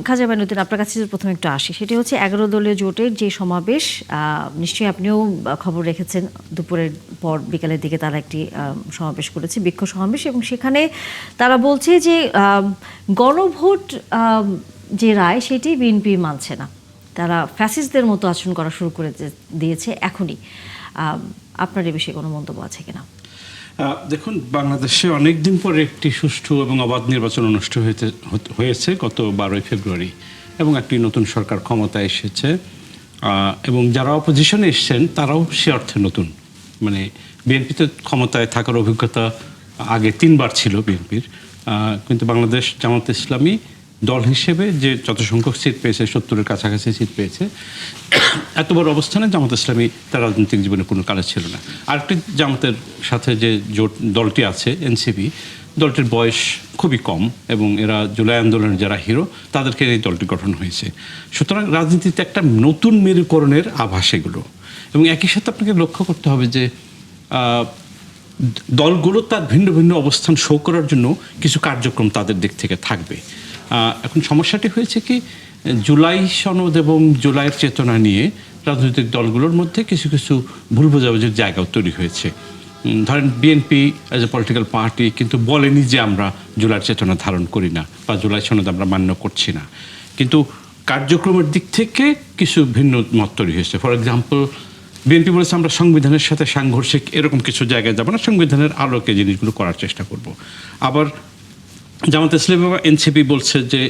খাজা মাইনুদ্দিন, আপনার কাছে প্রথমে একটু আসি, সেটি হচ্ছে 11 দলীয় জোটের যে সমাবেশ, নিশ্চয়ই আপনিও খবর রেখেছেন, দুপুরের পর বিকালের দিকে তারা একটি সমাবেশ করেছে, বিক্ষোভ সমাবেশ, এবং সেখানে তারা বলছে যে গণভোট যে রায় সেটি বিএনপি মানছে না, তারা ফ্যাসিস্টদের মতো আচরণ করা শুরু করে দিয়েছে এখনই। আপনার এ বিষয়ে কোনো মন্তব্য আছে কিনা? দেখুন, বাংলাদেশে অনেক দিন পরে একটি সুষ্ঠু এবং অবাধ নির্বাচন অনুষ্ঠিত হয়েছে গত 12ই ফেব্রুয়ারি, এবং একটি নতুন সরকার ক্ষমতায় এসেছে, এবং যারা অপোজিশনে এসছেন তারাও সে অর্থে নতুন। মানে বিএনপিতে ক্ষমতায় থাকার অভিজ্ঞতা আগে 3বার ছিল বিএনপির, কিন্তু বাংলাদেশ জামাত ইসলামী দল হিসেবে যে যত সংখ্যক সিট পেয়েছে, 70-এর কাছাকাছি সিট পেয়েছে, এত বড় অবস্থানে জামাত ইসলামী তার রাজনৈতিক জীবনে কোনো কালে ছিল না। আরেকটি জামাতের সাথে যে জোট দলটি আছে এনসিপি, দলটির বয়স খুবই কম, এবং এরা জুলাই আন্দোলনের যারা হিরো তাদেরকে এই দলটি গঠন হয়েছে। সুতরাং রাজনীতিতে একটা নতুন মেরুকরণের আভাস এগুলো। এবং একই সাথে আপনাকে লক্ষ্য করতে হবে যে দলগুলো তার ভিন্ন ভিন্ন অবস্থান শো করার জন্য কিছু কার্যক্রম তাদের দিক থেকে থাকবে। এখন সমস্যাটি হয়েছে কি, জুলাই সনদ এবং জুলাইয়ের চেতনা নিয়ে রাজনৈতিক দলগুলোর মধ্যে কিছু কিছু ভুল বোঝাবুঝির জায়গাও তৈরি হয়েছে। ধরেন BNP as a political party কিন্তু বলেনি যে আমরা জুলাইয়ের চেতনা ধারণ করি না বা জুলাই সনদ আমরা মান্য করছি না, কিন্তু কার্যক্রমের দিক থেকে কিছু ভিন্ন মত তৈরি হয়েছে। ফর এক্সাম্পল, বিএনপি বলেছে আমরা সংবিধানের সাথে সাংঘর্ষিক এরকম কিছু জায়গায় যাব না, সংবিধানের আলোকে জিনিসগুলো করার চেষ্টা করব। আবার জামাত ইসলামী বা এনসিপি বলছে যে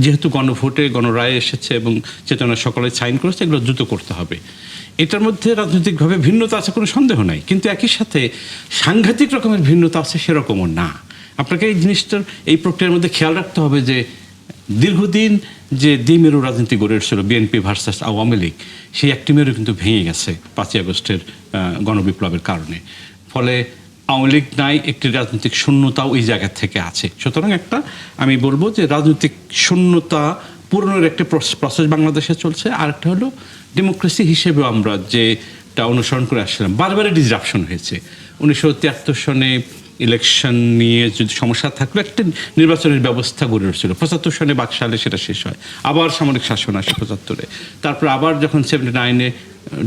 যেহেতু গণভোটে গণরায় এসেছে এবং চেতনা সকলে সাইন করেছে, এগুলো দ্রুত করতে হবে। এটার মধ্যে রাজনৈতিকভাবে ভিন্নতা আছে, কোনো সন্দেহ নাই, কিন্তু একই সাথে সাংঘাতিক রকমের ভিন্নতা আছে সেরকমও না। আপনাকে এই জিনিসটার এই প্রক্রিয়ার মধ্যে খেয়াল রাখতে হবে যে দীর্ঘদিন যে দ্বিমেরু রাজনীতি গড়ে উঠছিল বিএনপি ভার্সাস আওয়ামী লীগ, সেই একটি মেরু কিন্তু ভেঙে গেছে 5ই আগস্টের গণবিপ্লবের কারণে। ফলে আওয়ামী লীগ নাই, একটি রাজনৈতিক শূন্যতাও এই জায়গা থেকে আছে। সুতরাং একটা আমি বলবো যে রাজনৈতিক শূন্যতা পূরণের একটা প্রসেস বাংলাদেশে চলছে। আর একটা হলো ডেমোক্রেসি হিসেবেও আমরা যেটা অনুসরণ করে আসছিলাম, বারবারই ডিসরাপশন হয়েছে। 1973 সনে ইলেকশন নিয়ে যদি সমস্যা থাকলে একটা নির্বাচনের ব্যবস্থা গড়ে উঠছিল, 75 সনে বাকশালে সেটা শেষ হয়, আবার সামরিক শাসন আসে 75-এ, তারপর আবার যখন 79-এ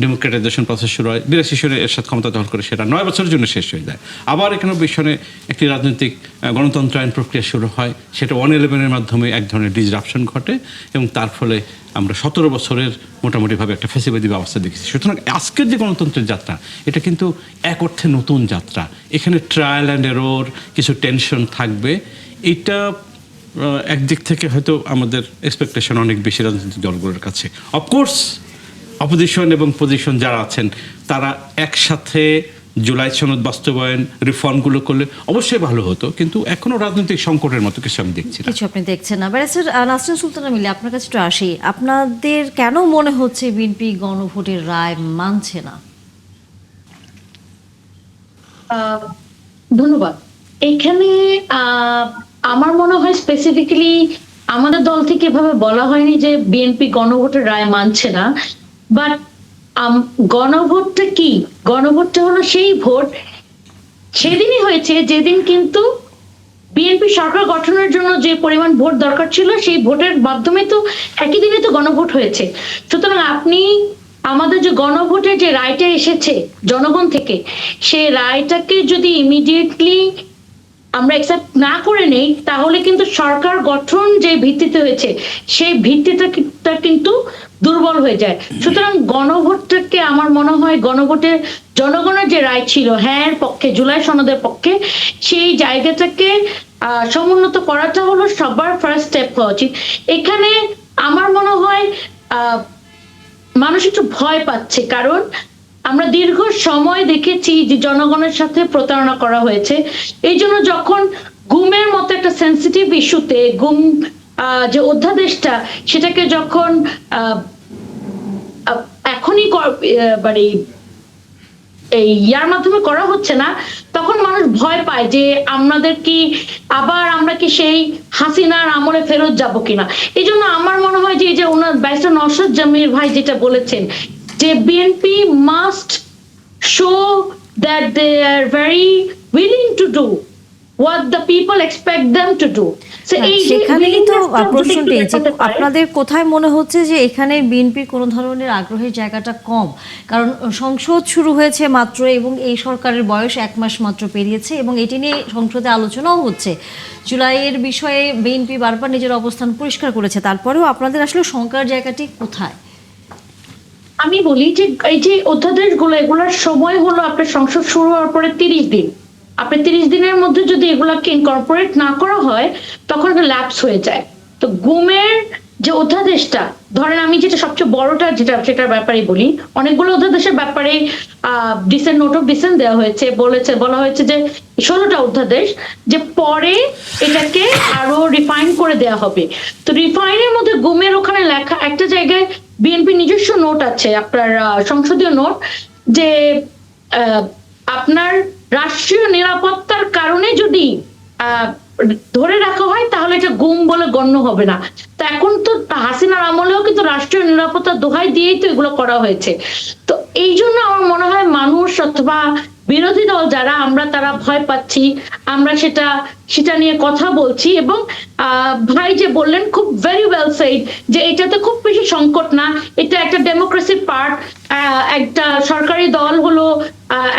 ডেমোক্রেটাইজেশন প্রসেস শুরু হয়, 82 সনে এরশাদ ক্ষমতা দখল করে সেটা 9 বছরের জন্য শেষ হয়ে যায়। আবার 91 সনে একটি রাজনৈতিক গণতন্ত্র আইন প্রক্রিয়া শুরু হয়, সেটা 111-এর মাধ্যমে এক ধরনের ডিসরাপশন ঘটে, এবং তার ফলে আমরা 17 বছরের মোটামুটিভাবে একটা ফ্যাসিবাদী ব্যবস্থা দেখেছি। সুতরাং আজকের যে গণতন্ত্রের যাত্রা, এটা কিন্তু এক অর্থে নতুন যাত্রা। এখানে ট্রায়াল অ্যান্ড এরর, কিছু টেনশন থাকবে। এটা একদিক থেকে হয়তো আমাদের এক্সপেকটেশন অনেক বেশি রাজনৈতিক দলগুলোর কাছে। অফকোর্স অপোজিশন এবং পজিশন যারা আছেন তারা একসাথে জুলাই সনদ বাস্তবায়ন রিফর্মগুলো করলে অবশ্যই ভালো হতো, কিন্তু এখনো রাজনৈতিক সংকটের মতো কিছু আমি দেখছি না। কিছু আপনি দেখছেন না। ব্যারিস্টার নাসরিন সুলতানা মিলি, আপনার কাছে একটু আসি, আপনাদের কেন মনে হচ্ছে বিএনপি গণভোটের রায় মানছে না? ধন্যবাদ। এখানে আমার মনে হয় স্পেসিফিক্যালি আমাদের দল থেকে এভাবে বলা হয়নি যে বিএনপি গণভোটের রায় মানছে না, বাট গণভোটটা কি? গণভোটটা হলো সেই ভোট সেদিনই হয়েছে যেদিন কিন্তু বিএনপি সরকার গঠনের জন্য যে পরিমাণ ভোট দরকার ছিল, সেই ভোটের মাধ্যমে তো একই দিনে তো গণভোট হয়েছে। সুতরাং আপনি আমাদের যে গণভোটের যে রায়টা এসেছে জনগণ থেকে, সেই রায়টাকে যদি ইমিডিয়েটলি আমরা অ্যাকসেপ্ট না করে নেই, তাহলে কিন্তু সরকার গঠন যে ভিত্তিতে হয়েছে সেই ভিত্তিটা কিন্তু দুর্বল হয়ে যায়। সুতরাং গণভোটটাকে আমার মনে হয় গণভোটে জনগণের যে রায় ছিল হ্যাঁ পক্ষে, জুলাই সনদের পক্ষে, সেই জায়গাটাকে সমুন্নত করাটা হলো সবার ফার্স্ট স্টেপ হওয়া উচিত। এখানে আমার মনে হয় মানুষ একটু ভয় পাচ্ছে, কারণ আমরা দীর্ঘ সময় দেখেছি যে জনগণের সাথে প্রতারণা করা হয়েছে। এই জন্য যখন গুমের মতো একটা সেন্সিটিভ ইস্যুতে গুম যে অধ্যাদেশটা, সেটাকে যখন এখনই মানে এই ইয়ার মাধ্যমে করা হচ্ছে না, তখন মানুষ ভয় পায় যে আমাদের কি আবার আমরা কি সেই হাসিনার আমলে ফেরত যাব কিনা। এই জন্য আমার মনে হয় যে এই যে ওনার ব্যারিস্টার নওশাদ জামির ভাই যেটা বলেছেন যে BNP must show that they are very willing to do what the people expect them to do. So এই যে সেখানেই তো willingness টা যদি প্রশ্নটি একটু যে দেখাতে পারে। আপনাদের কোথায় মনে হচ্ছে যে এখানে বিএনপির কোনো ধরনের আগ্রহের জায়গাটা কম, কারণ সংসদ শুরু হয়েছে মাত্র এবং এই সরকারের বয়স 1 মাস মাত্র পেরিয়েছে এবং এটি নিয়ে সংসদে আলোচনাও হচ্ছে। জুলাইয়ের বিষয়ে বিএনপি বারবার নিজের অবস্থান পরিষ্কার করেছে, তারপরেও আপনাদের আসলে শঙ্কার জায়গাটি কোথায়? আমি বলি যে এই যে অধ্যাদেশগুলো এগুলোর সময় হলো আপনার সংসদ শুরু হওয়ার পরে 30 দিন। আপনি 30 দিনের মধ্যে যদি এগুলাকে ইনকর্পোরেট না করা হয় তখন এটা ল্যাপস হয়ে যায়। তো গুমের যে অধ্যাদেশটা, ধরেন আমি যেটা সবচেয়ে বড়টা যেটা সেটার ব্যাপারে বলি, অনেকগুলো অধ্যাদেশের ব্যাপারে ডিসেন্ট নোট অফ ডিসেন্ট দেওয়া হয়েছে, বলা হয়েছে যে 16টা অধ্যাদেশ যে পরে এটাকে আরো রিফাইন করে দেওয়া হবে। তো রিফাইনের মধ্যে গুমের ওখানে লেখা একটা জায়গায় বিএনপি নিজস্ব নোট আছে, আপনার সংসদীয় নোট, যে আপনার রাষ্ট্রীয় নিরাপত্তার কারণে যদি ধরে রাখা হয় তাহলে এটা গুম বলে গণ্য হবে না। তো এখন তো হাসিনার আমলেও কিন্তু রাষ্ট্রীয় নিরাপত্তার দোহাই দিয়েই তো এগুলো করা হয়েছে। তো এই জন্য আমার মনে হয় মানুষ অথবা বিরোধী দল যারা আমরা তারা ভয় পাচ্ছি, আমরা সেটা নিয়ে কথা বলছি। এবং ভাই যে বললেন খুব ভেরি ওয়েল সেইড যে এটাতে খুব বেশি সংকট না, এটা একটা ডেমোক্রেসির পার্ট। একটা সরকারি দল হলো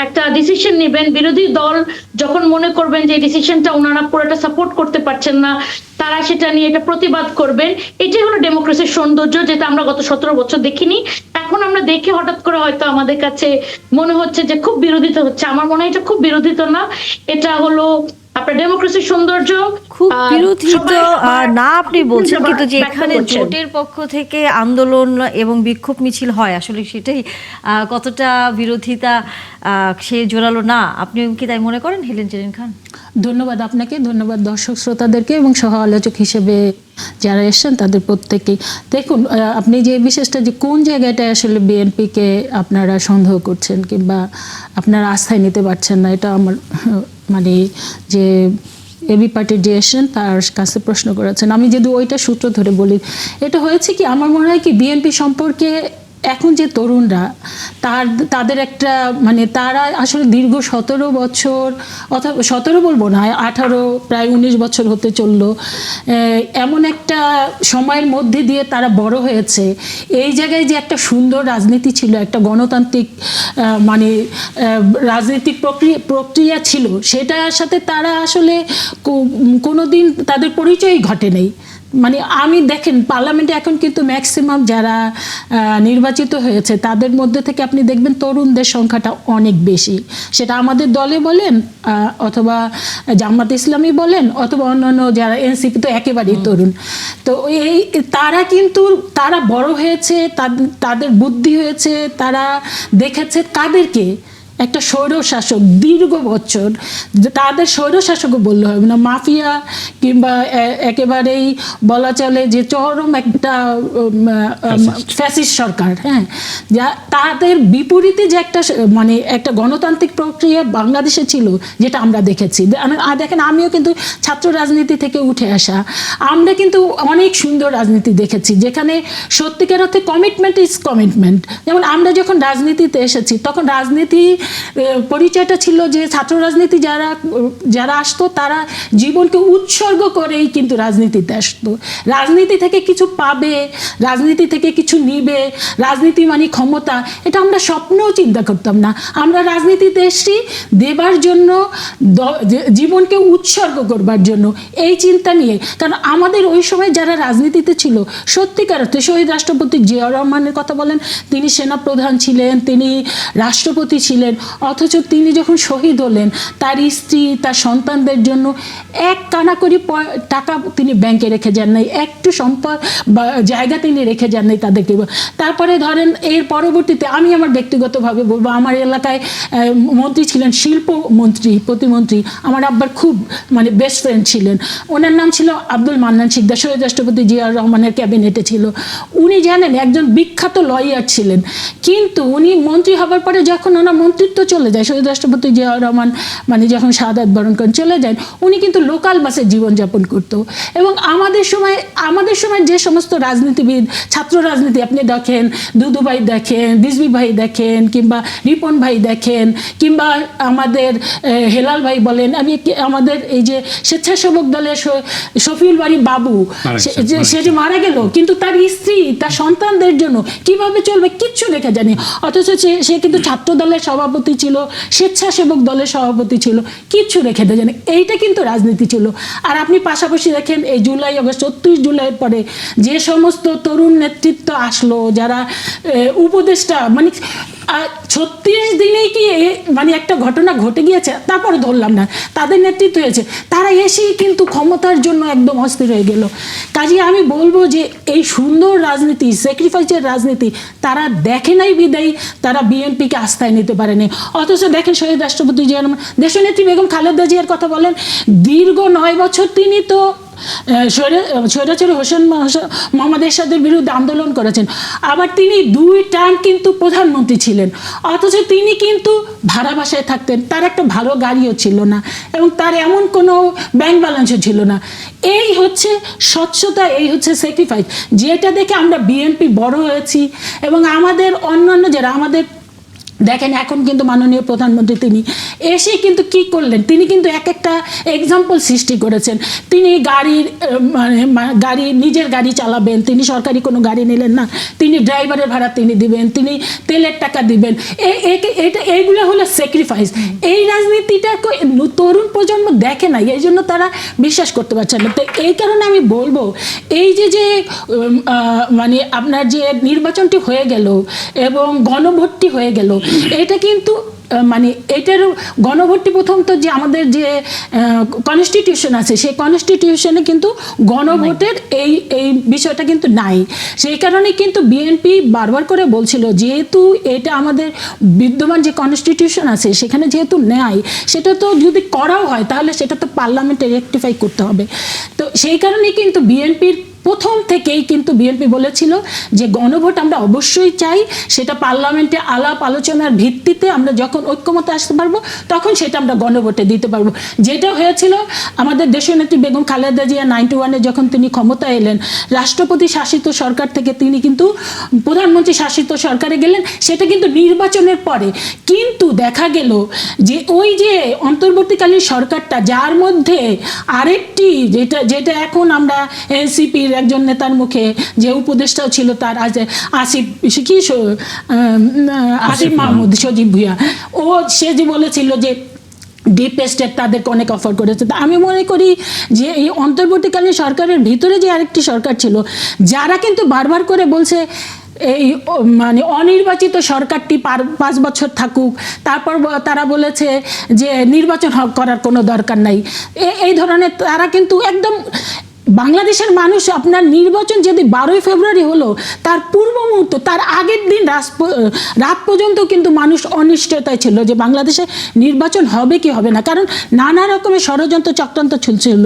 একটা ডিসিশন নেবেন, বিরোধী দল যখন মনে করবেন যে ডিসিশনটা ওনারা পুরোটা সাপোর্ট করতে পারছেন না, তারা সেটা নিয়ে এটা প্রতিবাদ করবেন। এটাই হলো ডেমোক্রেসির সৌন্দর্য, যেটা আমরা গত 17 বছর দেখিনি। এখন আমরা দেখে হঠাৎ করে হয়তো আমাদের কাছে মনে হচ্ছে যে খুব বিরোধিতা হচ্ছে। আমার মনে হয় এটা খুব বিরোধিতা না, এটা হলো আপনার ডেমোক্রেসির সৌন্দর্য। খুব বিরোধিত না আপনি বলছেন, কিন্তু যে এখানে জোটের পক্ষ থেকে আন্দোলন এবং বিক্ষোভ মিছিল হয় আসলে সেটাই কতটা বিরোধিতা সে জোরালো না, আপনি কি তাই মনে করেন হেলেন জেরিন খান? ধন্যবাদ আপনাকে, ধন্যবাদ দর্শক শ্রোতাদেরকে এবং সহ আলোচক হিসেবে যারা এসছেন তাদের প্রত্যেকেই। দেখুন, আপনি যে বিশেষটা যে কোন জায়গাটায় আসলে বিএনপিকে আপনারা সন্দেহ করছেন কিংবা আপনারা আস্থায় নিতে পারছেন না, এটা আমার মানে যে এবি পার্টির যে এসেছেন তার কাছে প্রশ্ন করেছেন। আমি যদি ওইটা সূত্র ধরে বলি, এটা হয়েছে কি, আমার মনে হয় কি বিএনপি সম্পর্কে এখন যে তরুণরা তাদের একটা মানে তারা আসলে দীর্ঘ 17 বছর, অথবা 17 বলবো না, 18 প্রায় 19 বছর হতে চললো, এমন একটা সময়ের মধ্যে দিয়ে তারা বড় হয়েছে। এই জায়গায় যে একটা সুন্দর রাজনীতি ছিল, একটা গণতান্ত্রিক মানে রাজনৈতিক প্রক্রিয়া ছিল, সেটার সাথে তারা আসলে কোনোদিন তাদের পরিচয়ই ঘটে নেই। মানে আমি দেখেন পার্লামেন্টে এখন কিন্তু ম্যাক্সিমাম যারা নির্বাচিত হয়েছে তাদের মধ্যে থেকে আপনি দেখবেন তরুণদের সংখ্যাটা অনেক বেশি। সেটা আমাদের দলে বলেন অথবা জামাত ইসলামী বলেন অথবা অন্যান্য যারা এনসিপি তো একেবারেই তরুণ। তো এই তারা বড় হয়েছে, তাদের বুদ্ধি হয়েছে, তারা দেখেছে কাদেরকে একটা স্বৈরশাসক দীর্ঘ বছর, তাদের স্বৈরশাসকও বললে হবে না, মাফিয়া কিংবা একেবারেই বলা চলে যে চরম একটা ফ্যাসিস্ট সরকার, হ্যাঁ, যা তাদের বিপরীতে যে একটা মানে একটা গণতান্ত্রিক প্রক্রিয়া বাংলাদেশে ছিল যেটা আমরা দেখেছি। দেখেন আমিও কিন্তু ছাত্র রাজনীতি থেকে উঠে আসা, আমরা কিন্তু অনেক সুন্দর রাজনীতি দেখেছি যেখানে সত্যিকার অর্থে কমিটমেন্ট ইজ কমিটমেন্ট। যেমন আমরা যখন রাজনীতিতে এসেছি তখন রাজনীতি পরিচয়টা ছিল যে ছাত্র রাজনীতি যারা আসতো তারা জীবনকে উৎসর্গ করেই কিন্তু রাজনীতিতে আসতো। রাজনীতি থেকে কিছু পাবে, রাজনীতি থেকে কিছু নিবে, রাজনীতি মানে ক্ষমতা, এটা আমরা স্বপ্নেও চিন্তা করতাম না। আমরা রাজনীতিতে এসেছি দেবার জন্য, জীবনকে উৎসর্গ করবার জন্য, এই চিন্তা নিয়ে। কারণ আমাদের ওই সময় যারা রাজনীতিতে ছিল সত্যিকার অর্থে, শহীদ রাষ্ট্রপতি জিয়া রহমানের কথা বলেন, তিনি সেনাপ্রধান ছিলেন, তিনি রাষ্ট্রপতি ছিলেন, অথচ তিনি যখন শহীদ হলেন তার স্ত্রী তার সন্তানদের জন্য এক কানা করে টাকা তিনি ব্যাংকে রেখে যান নাই, একটু সম্পদ বা জায়গা তিনি রেখে যান নাই তাদেরকে। তারপরে ধরেন এর পরবর্তীতে আমি আমার ব্যক্তিগতভাবে বলবো, আমার এলাকায় মন্ত্রী ছিলেন, শিল্প মন্ত্রী, প্রতিমন্ত্রী, আমার আব্বার খুব মানে বেস্ট ফ্রেন্ড ছিলেন, ওনার নাম ছিল আব্দুল মান্নান সিকদার, শহীদ রাষ্ট্রপতি জিয়া রহমানের ক্যাবিনেটে ছিল। উনি জানেন একজন বিখ্যাত লয়ার ছিলেন, কিন্তু উনি মন্ত্রী হবার পরে যখন ওনার মন্ত্রী অস্তিত্ব চলে যায়। শহীদ রাষ্ট্রপতি জিয়াউর রহমান মানে যখন শাহাদাত বরণ করেন চলে যান, উনি কিন্তু লোকাল বাসে জীবনযাপন করতো। এবং আমাদের সময় যে সমস্ত রাজনীতিবিদ, ছাত্র রাজনীতি আপনি দেখেন, দুদু ভাই দেখেন, রিজভী ভাই দেখেন, কিংবা রিপন ভাই দেখেন, কিংবা আমাদের হেলাল ভাই বলেন, আমাদের এই যে স্বেচ্ছাসেবক দলের শফিউল বাড়ি বাবু, সে যে মারা গেল, কিন্তু তার স্ত্রী, তার সন্তানদের জন্য কিভাবে চলবে কিচ্ছু রেখে জানি। অথচ সে কিন্তু ছাত্র দলের সভাপতি ছিল, স্বেচ্ছাসেবক দলের সভাপতি ছিল, কিচ্ছু রেখে দেয় জানি। এইটা কিন্তু রাজনীতি ছিল। আর আপনি পাশাপাশি দেখেন এই জুলাই আগস্ট, ৩৬ জুলাইয়ের পরে যে সমস্ত তরুণ নেতৃত্ব আসলো, যারা উপদেষ্টা, মানে ৩৬ দিনেই কি মানে একটা ঘটনা ঘটে গিয়েছে, তারপরে ধরলাম না, তাদের নেতৃত্ব হয়েছে, তারা এসেই কিন্তু ক্ষমতার জন্য একদম অস্থির হয়ে গেল। কাজে আমি বলবো যে এই সুন্দর রাজনীতি, স্যাক্রিফাইসের রাজনীতি তারা দেখে নাই বিদায়ী তারা বিএনপিকে আস্থায় নিতে পারেনি। অথচ দেখেন শহীদ রাষ্ট্রপতি জিয়া রহমান, দেশনেত্রী বেগম খালেদা জিয়ার কথা বলেন, দীর্ঘ ৯ বছর তিনি তো স্বৈরাচারী হোসেন মোহাম্মদ এরশাদের বিরুদ্ধে আন্দোলন করেছেন। আবার তিনি 2 টার্ম কিন্তু প্রধানমন্ত্রী ছিলেন, অথচ তিনি কিন্তু ভাড়া বাসায় থাকতেন, তার একটা ভালো গাড়িও ছিল না, এবং তার এমন কোনো ব্যাংক ব্যালেন্সও ছিল না। এই হচ্ছে স্বচ্ছতা, এই হচ্ছে স্যাক্রিফাইস, যেটা দেখে আমরা বিএনপি বড় হয়েছি। এবং আমাদের অন্যান্য যারা আমাদের দেখেন, এখন কিন্তু মাননীয় প্রধানমন্ত্রী তিনি এসে কিন্তু কি করলেন, তিনি কিন্তু একটা এক্সাম্পল সৃষ্টি করেছেন। তিনি নিজের গাড়ি চালাবেন, তিনি সরকারি কোনো গাড়ি নিলেন না, তিনি ড্রাইভারের ভাড়া তিনি দিবেন, তিনি তেলের টাকা দিবেন। এইগুলো হলো স্যাক্রিফাইস। এই রাজনীতিটা তরুণ প্রজন্ম দেখে না, এই জন্য তারা বিশ্বাস করতে পারছে না। তো এই কারণে আমি বলবো, এই যে মানে আপনার যে নির্বাচনটি হয়ে গেল এবং গণভোটটি হয়ে গেল, এটা কিন্তু মানে এটার গণভোটটি প্রথম তো যে আমাদের যে কনস্টিটিউশন আছে, সেই কনস্টিটিউশনে কিন্তু গণভোটের এই বিষয়টা কিন্তু নাই। সেই কারণে কিন্তু বিএনপি বারবার করে বলছিল, যেহেতু এটা আমাদের বিদ্যমান যে কনস্টিটিউশন আছে সেখানে যেহেতু নেয়, সেটা তো যদি করাও হয় তাহলে সেটা তো পার্লামেন্টে রেকটিফাই করতে হবে। তো সেই কারণেই কিন্তু বিএনপির প্রথম থেকেই কিন্তু বিএনপি বলেছিল যে গণভোট আমরা অবশ্যই চাই, সেটা পার্লামেন্টে আলাপ আলোচনার ভিত্তিতে আমরা যখন ঐক্যমতে আসতে পারবো তখন সেটা আমরা গণভোটে দিতে পারবো। যেটা হয়েছিল আমাদের দেশনেত্রী বেগম খালেদা জিয়া 91-এ যখন তিনি ক্ষমতায় এলেন, রাষ্ট্রপতি শাসিত সরকার থেকে তিনি কিন্তু প্রধানমন্ত্রী শাসিত সরকারে গেলেন, সেটা কিন্তু নির্বাচনের পরে। কিন্তু দেখা গেল যে ওই যে অন্তর্বর্তীকালীন সরকারটা, যার মধ্যে আরেকটি যেটা এখন আমরা এনসিপির একজন নেতার মুখে যে উপদেষ্টাও ছিল তার আসিফ মাহমুদ সজীব ভুঁইয়া, সে যে বলেছিল যে ডিপ স্টেট তাদেরকে অনেক অফার করেছে। তা আমি মনে করি যে এই অন্তর্বর্তীকালীন সরকারের ভিতরে যে আরেকটি সরকার ছিল, যারা কিন্তু বারবার করে বলছে এই মানে অনির্বাচিত সরকারটি 5 বছর থাকুক, তারপর তারা বলেছে যে নির্বাচন করার কোনো দরকার নাই, এই ধরনের তারা কিন্তু একদম বাংলাদেশের মানুষ আপনার নির্বাচন যদি 12ই ফেব্রুয়ারি হলো, তার পূর্ব মুহূর্ত, তার আগের দিন রাত পর্যন্ত কিন্তু মানুষ অনিশ্চয়তায় ছিল যে বাংলাদেশে নির্বাচন হবে কি হবে না, কারণ নানা রকমের ষড়যন্ত্র চক্রান্ত চলছিল।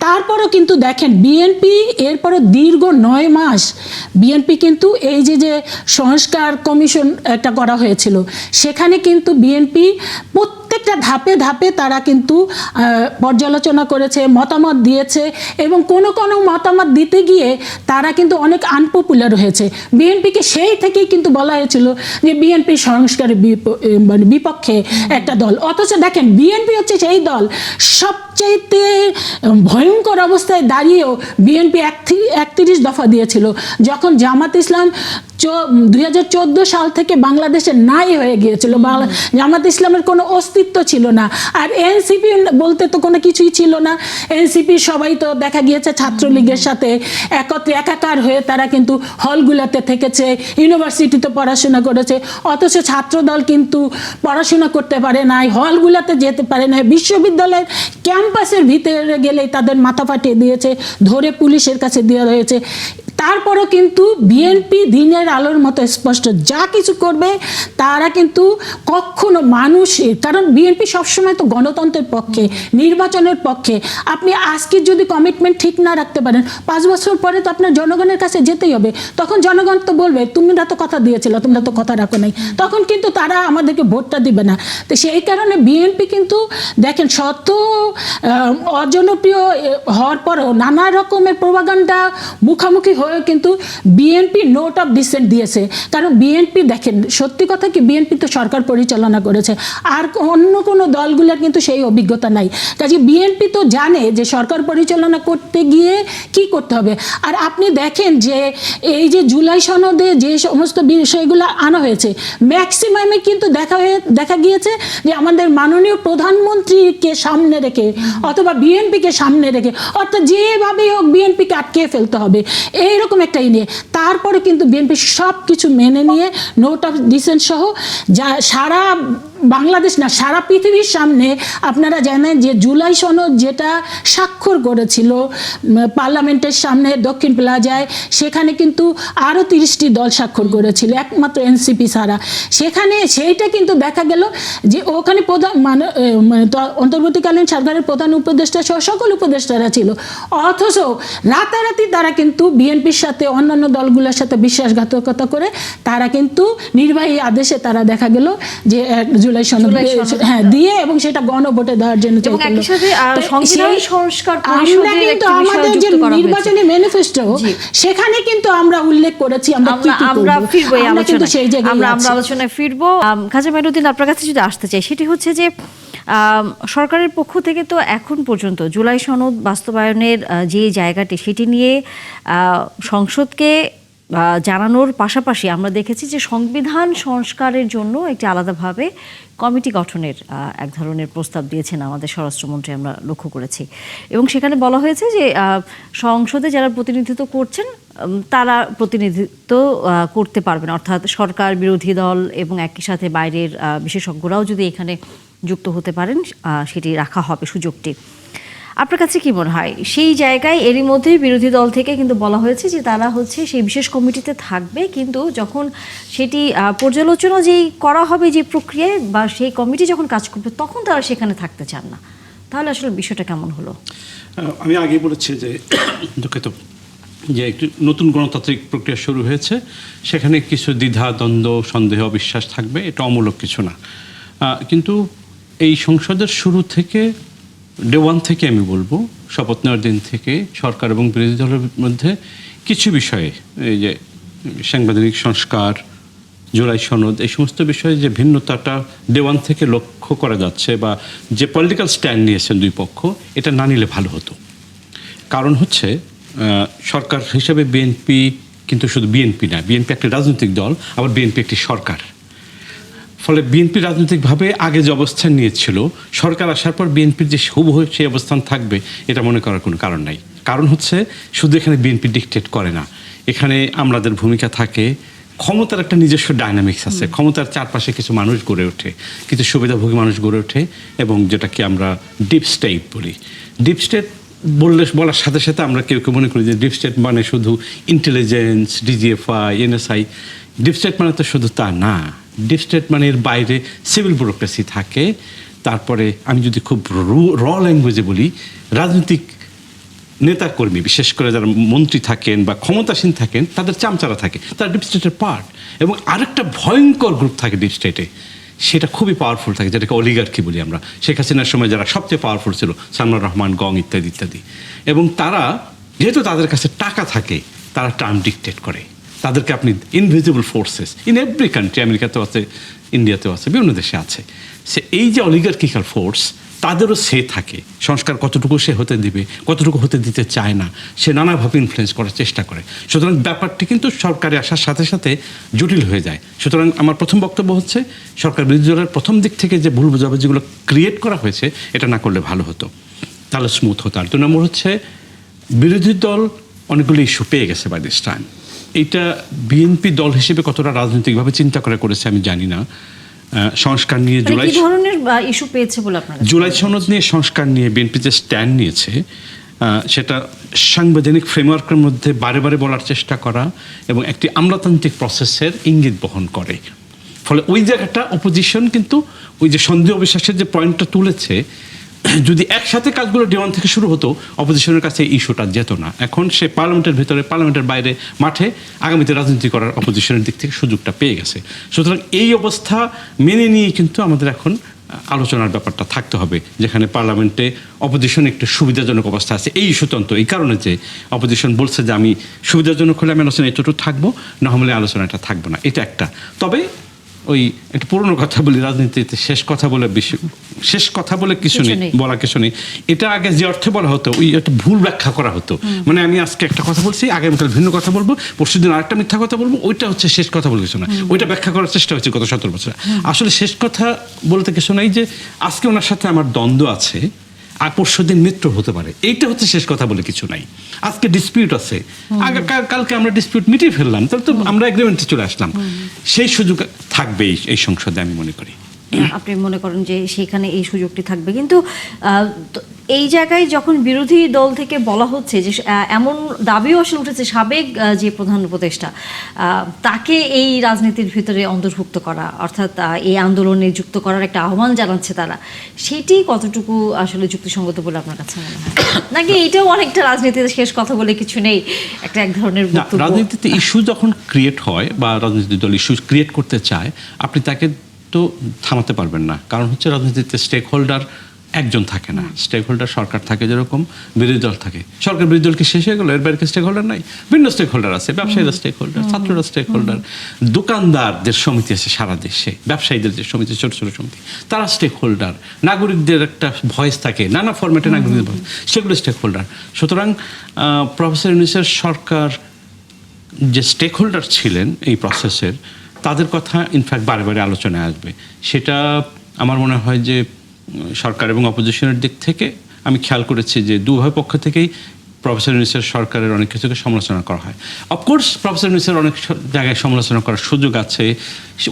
তারপরও কিন্তু দেখেন বিএনপি এরপরও দীর্ঘ 9 মাস বিএনপি কিন্তু এই যে সংস্কার কমিশন একটা করা হয়েছিল, সেখানে কিন্তু বিএনপি প্রত্যেকটা ধাপে ধাপে তারা কিন্তু পর্যালোচনা করেছে, মতামত দিয়েছে, এবং কোনো মতামত দিতে গিয়ে তারা কিন্তু অনেক আনপপুলার হয়েছে। বিএনপিকে সেই থেকেই কিন্তু বলা হয়েছিল যে বিএনপি সংস্কারের বিপক্ষে একটা দল। অথচ দেখেন বিএনপি হচ্ছে সেই দল সবচাইতে ভয়ঙ্কর অবস্থায় দাঁড়িয়েও বিএনপি 31 দফা দিয়েছিল, যখন জামাত ইসলাম 2014 সাল থেকে বাংলাদেশে নাই হয়ে গিয়েছিল, জামাত ইসলামের কোনো অস্তিত্ব ছিল না। আর এনসিপি বলতে তো কোনো কিছুই ছিল না। এনসিপি সবাই তো দেখা গিয়েছে ছাত্রলীগের সাথে একত্রে একাকার হয়ে তারা কিন্তু হলগুলোতে থেকেছে, ইউনিভার্সিটিতে পড়াশোনা করেছে, অথচ ছাত্রদল কিন্তু পড়াশোনা করতে পারে নাই, হলগুলোতে যেতে পারে না, বিশ্ববিদ্যালয়ের ক্যাম্পাসের ভিতরে গেলেই তাদের মাথা ফাটিয়ে দিয়েছে, ধরে পুলিশের কাছে দেওয়া হয়েছে। তারপরও কিন্তু বিএনপি দিনের আলোর মতো স্পষ্ট, যা কিছু করবে তারা কিন্তু কখনো মানুষের, কারণ বিএনপি সবসময় তো গণতন্ত্রের পক্ষে, নির্বাচনের পক্ষে। আপনি আজকে যদি কমিটমেন্ট ঠিক না রাখতে পারেন, 5 বছর পরে তো আপনার জনগণের কাছে যেতেই হবে। তখন জনগণ তো বলবে তোমরা তো কথা দিয়েছিল, তোমরা তো কথা রাখো নাই, তখন কিন্তু তারা আমাদেরকে ভোটটা দিবে না। তো সেই কারণে বিএনপি কিন্তু দেখেন শত অজনপ্রিয় হওয়ার পরেও নানা রকমের প্রোপাগান্ডা মুখামুখি হয়ে কিন্তু বিএনপি নোট অফ ডিসেন্ট দিয়েছে। কারণ বিএনপি দেখেন সত্যি কথা কি, বিএনপি তো সরকার পরিচালনা করেছে, আর অন্য কোনো দলগুলোর কিন্তু সেই অভিজ্ঞতা নাই। কাজে বিএনপি তো জানে যে সরকার পরিচালনা করতে গিয়ে কি করতে হবে। আর আপনি দেখেন যে এই যে জুলাই সনদে যে সমস্ত বিষয়গুলো আনা হয়েছে, ম্যাক্সিমামে কিন্তু দেখা গিয়েছে যে আমাদের মাননীয় প্রধানমন্ত্রীকে সামনে রেখে অথবা বিএনপিকে সামনে রেখে, অর্থাৎ যেভাবেই হোক বিএনপিকে আটকে ফেলতে হবে এইরকম একটা নিয়ে। তারপরে কিন্তু বিএনপি সব কিছু মেনে নিয়ে নোট অফ ডিসেন্ট সহ যা সারা বাংলাদেশ না সারা পৃথিবীর সামনে আপনারা জানেন যে জুলাই সনদ যেটা স্বাক্ষর করেছিল পার্লামেন্টের সামনে দক্ষিণ প্লাজায়, সেখানে কিন্তু আরও 30টি দল স্বাক্ষর করেছিল একমাত্র এনসিপি ছাড়া। সেখানে সেইটা কিন্তু দেখা গেল যে ওখানে প্রধান অন্তর্বর্তীকালীন সরকারের প্রধান উপদেষ্টা সহ সকল উপদেষ্টারা ছিল, অথচ রাতারাতি তারা কিন্তু বিএনপির সাথে অন্যান্য দলগুলোর সাথে বিশ্বাসঘাতকতা করে তারা কিন্তু নির্বাহী আদেশে তারা দেখা গেল যে জুলাই সনদ দিয়ে এবং সেটা গণভোটে দেওয়ার জন্য আমাদের যে নির্বাচনী ম্যানিফেস্টো সেখানে কিন্তু আমরা উল্লেখ করেছি আমরা কিন্তু সেই জায়গায় আমরা আলোচনায় ফিরবো। খাজা মাইনুদ্দিন, আপনার কাছে যদি আসতে চাই, সেটি হচ্ছে যে সরকারের পক্ষ থেকে তো এখন পর্যন্ত জুলাই সনদ বাস্তবায়নের যে জায়গাটি সেটি নিয়ে সংসদকে জানানোর পাশাপাশি আমরা দেখেছি যে সংবিধান সংস্কারের জন্য একটি আলাদাভাবে কমিটি গঠনের এক ধরনের প্রস্তাব দিয়েছেন আমাদের স্বরাষ্ট্রমন্ত্রী, আমরা লক্ষ্য করেছি। এবং সেখানে বলা হয়েছে যে সংসদে যারা প্রতিনিধিত্ব করছেন তারা প্রতিনিধিত্ব করতে পারবেন, অর্থাৎ সরকার, বিরোধী দল এবং একই সাথে বাইরের বিশেষজ্ঞরাও যদি এখানে যুক্ত হতে পারেন সেটি রাখা হবে সুযোগটি। আপনার কাছে কি মনে হয় সেই জায়গায় এরই মধ্যে বিরোধী দল থেকে কিন্তু বলা হয়েছে যে তারা হচ্ছে সেই বিশেষ কমিটিতে থাকবে, কিন্তু যখন সেটি পর্যালোচনা যেই করা হবে যে প্রক্রিয়ায় বা সেই কমিটি যখন কাজ করবে তখন তারা সেখানে থাকতে চান না? তাহলে আসলে বিষয়টা কেমন হলো? আমি আগে বলেছি যে দুঃখিত যে একটি নতুন গণতান্ত্রিক প্রক্রিয়া শুরু হয়েছে, সেখানে কিছু দ্বিধা, দ্বন্দ্ব, সন্দেহ, অবিশ্বাস থাকবে, এটা অমূলক কিছু না। কিন্তু এই সংসদের শুরু থেকে ডে ওয়ান থেকে আমি বলবো, শপথ নেওয়ার দিন থেকে সরকার এবং বিরোধী দলের মধ্যে কিছু বিষয়ে, এই যে সাংবিধানিক সংস্কার, জুলাই সনদ, এই সমস্ত বিষয়ে যে ভিন্নতাটা ডে ওয়ান থেকে লক্ষ্য করা যাচ্ছে বা যে পলিটিক্যাল স্ট্যান্ড নিয়েছেন দুই পক্ষ, এটা না নিলে ভালো হতো। কারণ হচ্ছে সরকার হিসেবে বিএনপি কিন্তু শুধু বিএনপি না, বিএনপি একটি রাজনৈতিক দল, আবার বিএনপি একটি সরকার। ফলে বিএনপি রাজনৈতিকভাবে আগে যে অবস্থান নিয়েছিল, সরকার আসার পর বিএনপির যে হুবহু সেই অবস্থান থাকবে এটা মনে করার কোনো কারণ নাই। কারণ হচ্ছে শুধু এখানে বিএনপি ডিকটেট করে না, এখানে আমাদের ভূমিকা থাকে, ক্ষমতার একটা নিজস্ব ডায়নামিক্স আছে, ক্ষমতার চারপাশে কিছু মানুষ গড়ে ওঠে, কিছু সুবিধাভোগী মানুষ গড়ে ওঠে, এবং যেটাকে আমরা ডিপ স্টেট বলি। ডিপ স্টেট বলার সাথে সাথে আমরা কেউ কেউ মনে করি যে ডিপ স্টেট মানে শুধু intelligence, DGFI, NSI. Deep state মানে তো শুধু তা না, ডিপ স্টেট মানে এর বাইরে সিভিল ব্যুরোক্রেসি থাকে। তারপরে আমি যদি খুব র ল্যাঙ্গুয়েজে বলি, রাজনৈতিক নেতাকর্মী, বিশেষ করে যারা মন্ত্রী থাকেন বা ক্ষমতাসীন থাকেন, তাদের চামচারা থাকে, তারা ডিপ স্টেটের পার্ট। এবং আরেকটা ভয়ঙ্কর গ্রুপ থাকে ডিপ স্টেটে, সেটা খুবই পাওয়ারফুল থাকে, যেটাকে অলিগার্কি বলি আমরা। শেখ হাসিনার সময় যারা সবচেয়ে পাওয়ারফুল ছিল, সালমান রহমান, গং ইত্যাদি ইত্যাদি। এবং তারা যেহেতু তাদের কাছে টাকা থাকে, তারা টার্ম ডিকটেট করে। তাদেরকে আপনি invisible forces in every country, আমেরিকাতেও আছে, ইন্ডিয়াতেও আছে, বিভিন্ন দেশে আছে। সে এই যে অলিগার্কিক্যাল ফোর্স, তাদেরও সে থাকে, সংস্কার কতটুকু সে হতে দিবে, কতটুকু হতে দিতে চায় না, সে নানাভাবে ইনফ্লুয়েন্স করার চেষ্টা করে। সুতরাং ব্যাপারটি কিন্তু সরকারে আসার সাথে সাথে জটিল হয়ে যায়। সুতরাং আমার প্রথম বক্তব্য হচ্ছে, সরকার বিরোধী দলের প্রথম দিক থেকে যে ভুল বোঝাবুঝিগুলো ক্রিয়েট করা হয়েছে, এটা না করলে ভালো হতো, তাহলে স্মুথ হতো। আর 2 নম্বর হচ্ছে, বিরোধী দল অনেকগুলো ইস্যু পেয়ে গেছে বাই দিস টাইম। এইটা বিএনপি দল হিসেবে কতটা রাজনৈতিকভাবে চিন্তা করে করেছে আমি জানি না। সংস্কার নিয়ে জুলাই ধরনের ইস্যু পেয়েছে বলে আপনারা? জুলাই সনদ নিয়ে, সংস্কার নিয়ে বিএনপি যে স্ট্যান্ড নিয়েছে, সেটা সাংবিধানিক ফ্রেমওয়ার্কের মধ্যে বারে বারে বলার চেষ্টা করা এবং একটি আমলাতান্ত্রিক প্রসেসের ইঙ্গিত বহন করে। ফলে ওই জায়গাটা অপোজিশন কিন্তু ওই যে সন্দেহ অবিশ্বাসের যে পয়েন্টটা তুলেছে, যদি একসাথে কাজগুলো ডে ওয়ান থেকে শুরু হতো, অপোজিশনের কাছে এই ইস্যুটা যেত না। এখন সে পার্লামেন্টের ভিতরে, পার্লামেন্টের বাইরে, মাঠে আগামীতে রাজনীতি করার অপোজিশনের দিক থেকে সুযোগটা পেয়ে গেছে। সুতরাং এই অবস্থা মেনে নিয়ে কিন্তু আমাদের এখন আলোচনার ব্যাপারটা থাকতে হবে, যেখানে পার্লামেন্টে অপোজিশন একটু সুবিধাজনক অবস্থা আছে এই ইস্যুতন্ত্র, এই কারণে যে অপোজিশন বলছে যে আমি সুবিধাজনক হলে আমি আলোচনা এতটুকু থাকবো, না হলে আলোচনাটা থাকবো না। এটা একটা। তবে ওই একটা পুরনো কথা বলি, রাজনীতিতে শেষ কথা বলে কিছু নেই, বলা কিছু নেই। এটা আগে যে অর্থে বলা হতো, ওই একটা ভুল ব্যাখ্যা করা হতো। মানে আমি আজকে একটা কথা বলছি, আগামীকাল ভিন্ন কথা বলবো, পরশুদিন আরেকটা মিথ্যা কথা বলবো, ওইটা হচ্ছে শেষ কথা বলে কিছু না। ওইটা ব্যাখ্যা করার চেষ্টা হচ্ছে গত 17 বছর। আসলে শেষ কথা বলতে কিছু নাই, যে আজকে ওনার সাথে আমার দ্বন্দ্ব আছে, আর পরশুদিন মৃত্যু হতে পারে, এইটা হচ্ছে শেষ কথা বলে কিছু নাই। আজকে ডিসপিউট আছে, কালকে আমরা ডিসপিউট মিটিয়ে ফেললাম, তাহলে তো আমরা এগ্রিমেন্টে চলে আসলাম। সেই সুযোগ থাকবে এই সংসদে, আমি মনে করি। আপনি মনে করেন যে সেখানে এই সুযোগটি থাকবে, কিন্তু এই জায়গায় যখন বিরোধী দল থেকে বলা হচ্ছে যে এমন দাবিও আসলে উঠেছে, সাবেক যে প্রধান উপদেষ্টা তাকে এই রাজনীতির ভিতরে অন্তর্ভুক্ত করা, অর্থাৎ এই আন্দোলনে যুক্ত করার একটা আহ্বান জানাচ্ছে তারা, সেটি কতটুকু আসলে যুক্তিসঙ্গত বলে আপনার কাছে মনে হয়? নাকি এইটাও অনেকটা রাজনীতিতে শেষ কথা বলে কিছু নেই, একটা এক ধরনের বক্তব্য? রাজনীতিতে ইস্যু যখন ক্রিয়েট হয় বা রাজনৈতিক দল ইস্যু ক্রিয়েট করতে চায়, আপনি তাকে তো থামাতে পারবেন না। কারণ হচ্ছে রাজনীতিতে স্টেক হোল্ডার একজন থাকে না। স্টেক হোল্ডার সরকার থাকে যেরকম, বিরোধী দল থাকে। সরকার বিরোধী দল কি শেষ হয়ে গেল? এর বাইরে স্টেক হোল্ডার নাই? ভিন্ন স্টেক হোল্ডার আছে, ব্যবসায়ীরা স্টেক হোল্ডার, ছাত্ররা স্টেক হোল্ডার, দোকানদারদের সমিতি আছে সারা দেশে, ব্যবসায়ীদের যে সমিতি, ছোট ছোট সমিতি, তারা স্টেক হোল্ডার। নাগরিকদের একটা ভয়েস থাকে, নানা ফরম্যাটে নাগরিকদের ভয়েস, সেগুলো স্টেক হোল্ডার। সুতরাং প্রফেসর ইউনূসের সরকার যে স্টেক হোল্ডার ছিলেন এই প্রসেসের, তাদের কথা ইনফ্যাক্ট বারে বারে আলোচনায় আসবে। সেটা আমার মনে হয় যে সরকার এবং অপোজিশনের দিক থেকে আমি খেয়াল করেছি যে দুউভয় পক্ষ থেকেই প্রফেসর ইউনূসের সরকারের অনেক কিছুকে সমালোচনা করা হয়। অফকোর্স প্রফেসর ইউনূসের অনেক জায়গায় সমালোচনা করার সুযোগ আছে।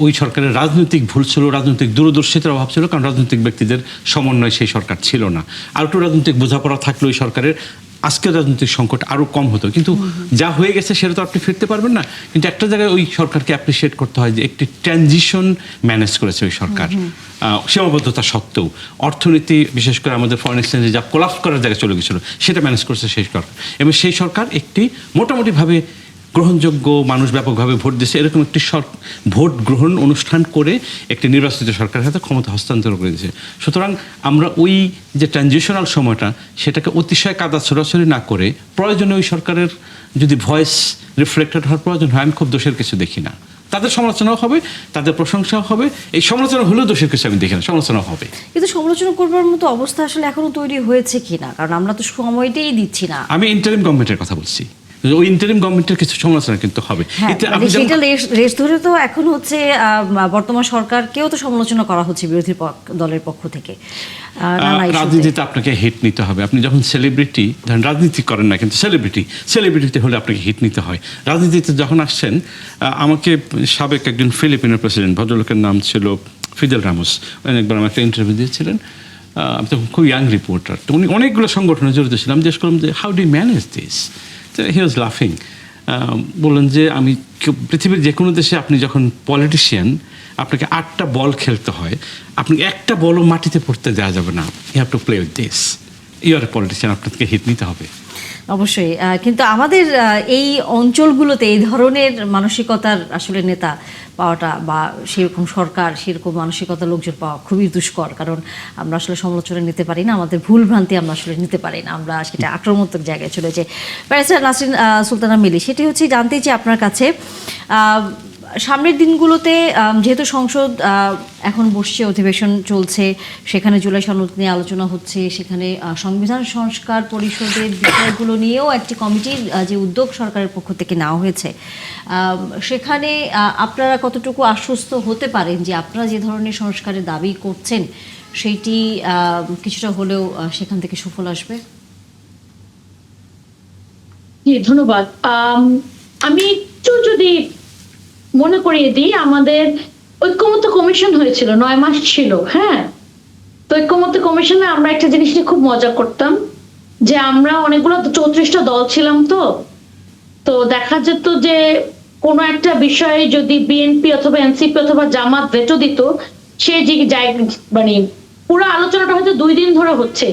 ওই সরকারের রাজনৈতিক ভুল ছিল, রাজনৈতিক দূরদর্শিতার অভাব ছিল, কারণ রাজনৈতিক ব্যক্তিদের সমন্বয় সেই সরকার ছিল না। আর একটু রাজনৈতিক বোঝাপড়া থাকলে ওই সরকারের আজকের রাজনৈতিক সংকট আরও কম হতো। কিন্তু যা হয়ে গেছে সেটা তো আপনি ফিরতে পারবেন না। কিন্তু একটা জায়গায় ওই সরকারকে অ্যাপ্রিসিয়েট করতে হয় যে একটি ট্রানজিশন ম্যানেজ করেছে ওই সরকার, সীমাবদ্ধতা সত্ত্বেও। অর্থনীতি, বিশেষ করে আমাদের ফরেন এক্সচেঞ্জে যা কোলাপস করার জায়গায় চলে গেছিলো, সেটা ম্যানেজ করেছে সেই সরকার। এবং সেই সরকার একটি মোটামুটিভাবে গ্রহণযোগ্য, মানুষ ব্যাপকভাবে ভোট দিয়েছে, এরকম একটি ভোট গ্রহণ অনুষ্ঠান করে একটি নির্বাচিত সরকারের হাতে ক্ষমতা হস্তান্তর করে দিয়েছে। সুতরাং আমরা ওই যে ট্রানজিশনাল সময়টা, সেটাকে অতিশয় কাদা ছোড়াছড়ি না করে প্রয়োজনে ওই সরকারের যদি ভয়েস রিফ্লেক্টেড হওয়ার প্রয়োজন হয়, আমি খুব দোষের কিছু দেখি না। তাদের সমালোচনাও হবে, তাদের প্রশংসাও হবে। এই সমালোচনা হলেও দোষের কিছু আমি দেখি না, সমালোচনাও হবে। কিন্তু সমালোচনা করবার মতো অবস্থা আসলে এখনো তৈরি হয়েছে কিনা, কারণ আমরা তো সময়টাই দিচ্ছি না। আমি ইন্টারিম গভর্নমেন্টের কথা বলছি, ওই ইন্টারিম গভর্নমেন্টের কিছু সমালোচনা কিন্তু হবে। সেটা রেস ধরে তো এখন হচ্ছে বর্তমান সরকারকেও তো সমালোচনা করা হচ্ছে বিরোধী দলের পক্ষ থেকে। রাজনীতিতে আপনাকে হিট নিতে হবে। আপনি যখন সেলিব্রিটি, ধরেন রাজনীতি করেন না কিন্তু সেলিব্রিটিতে হলে আপনাকে হিট নিতে হয়। রাজনীতিতে যখন আসছেন, আমাকে সাবেক একজন ফিলিপিনো প্রেসিডেন্ট, ভদ্রলোকের নাম ছিল ফিদেল রামোস, একবার আমার একটা ইন্টারভিউ দিয়েছিলেন। আমি তখন খুব ইয়াং রিপোর্টার, তো উনি অনেকগুলো সংগঠনে জড়িত ছিলাম। জিজ্ঞেস করলাম যে হাউ ডু ম্যানেজ দিস? হি ওয়াজ লাফিং। বললেন যে আমি পৃথিবীর যে কোনো দেশে আপনি যখন পলিটিশিয়ান, আপনাকে 8টা বল খেলতে হয়, আপনি একটা বলও মাটিতে পড়তে দেওয়া যাবে না। You have to play with this. You are a politician, আপনাকে হিট নিতে হবে। অবশ্যই। কিন্তু আমাদের এই অঞ্চলগুলোতে এই ধরনের মানসিকতার আসলে নেতা পাওয়াটা বা সেরকম সরকার, সেরকম মানসিকতার লোকজন পাওয়া খুবই দুষ্কর, কারণ আমরা আসলে সমালোচনা নিতে পারি না, আমাদের ভুল ভ্রান্তি আমরা আসলে নিতে পারি না, আমরা সেটা আক্রমণাত্মক জায়গায় চলে যাই। ব্যারিস্টার নাসরিন সুলতানা মিলি, সেটি হচ্ছে জানতে চাই আপনার কাছে, সামনের দিনগুলোতে যেহেতু সংসদ এখন বসছে, অধিবেশন চলছে, সেখানে জুলাই সনদ নিয়ে আলোচনা হচ্ছে, সেখানে সংবিধান সংস্কার পরিষদের বিষয়গুলো নিয়েও একটি কমিটির যে উদ্যোগ সরকারের পক্ষ থেকে নেওয়া হয়েছে, সেখানে আপনারা কতটুকু আশ্বস্ত হতে পারেন যে আপনারা যে ধরনের সংস্কারের দাবি করছেন সেইটি কিছুটা হলেও সেখান থেকে সুফল আসবে? ধন্যবাদ। আমি একটু যদি মনে করিয়ে দিই, আমাদের ঐক্যমত্য কমিশন হয়েছিল, 9 মাস ছিল। হ্যাঁ, তো ঐক্যমত্য কমিশনে আমরা একটা জিনিস নিয়ে খুব মজা করতাম যে আমরা অনেকগুলো 34টা দল ছিলাম, তো দেখা যেত যে কোনো একটা বিষয়ে যদি বিএনপি অথবা এনসিপি অথবা জামাত ভেটো দিত, সে যে মানে পুরো আলোচনাটা হয়তো 2 দিন ধরে হচ্ছে,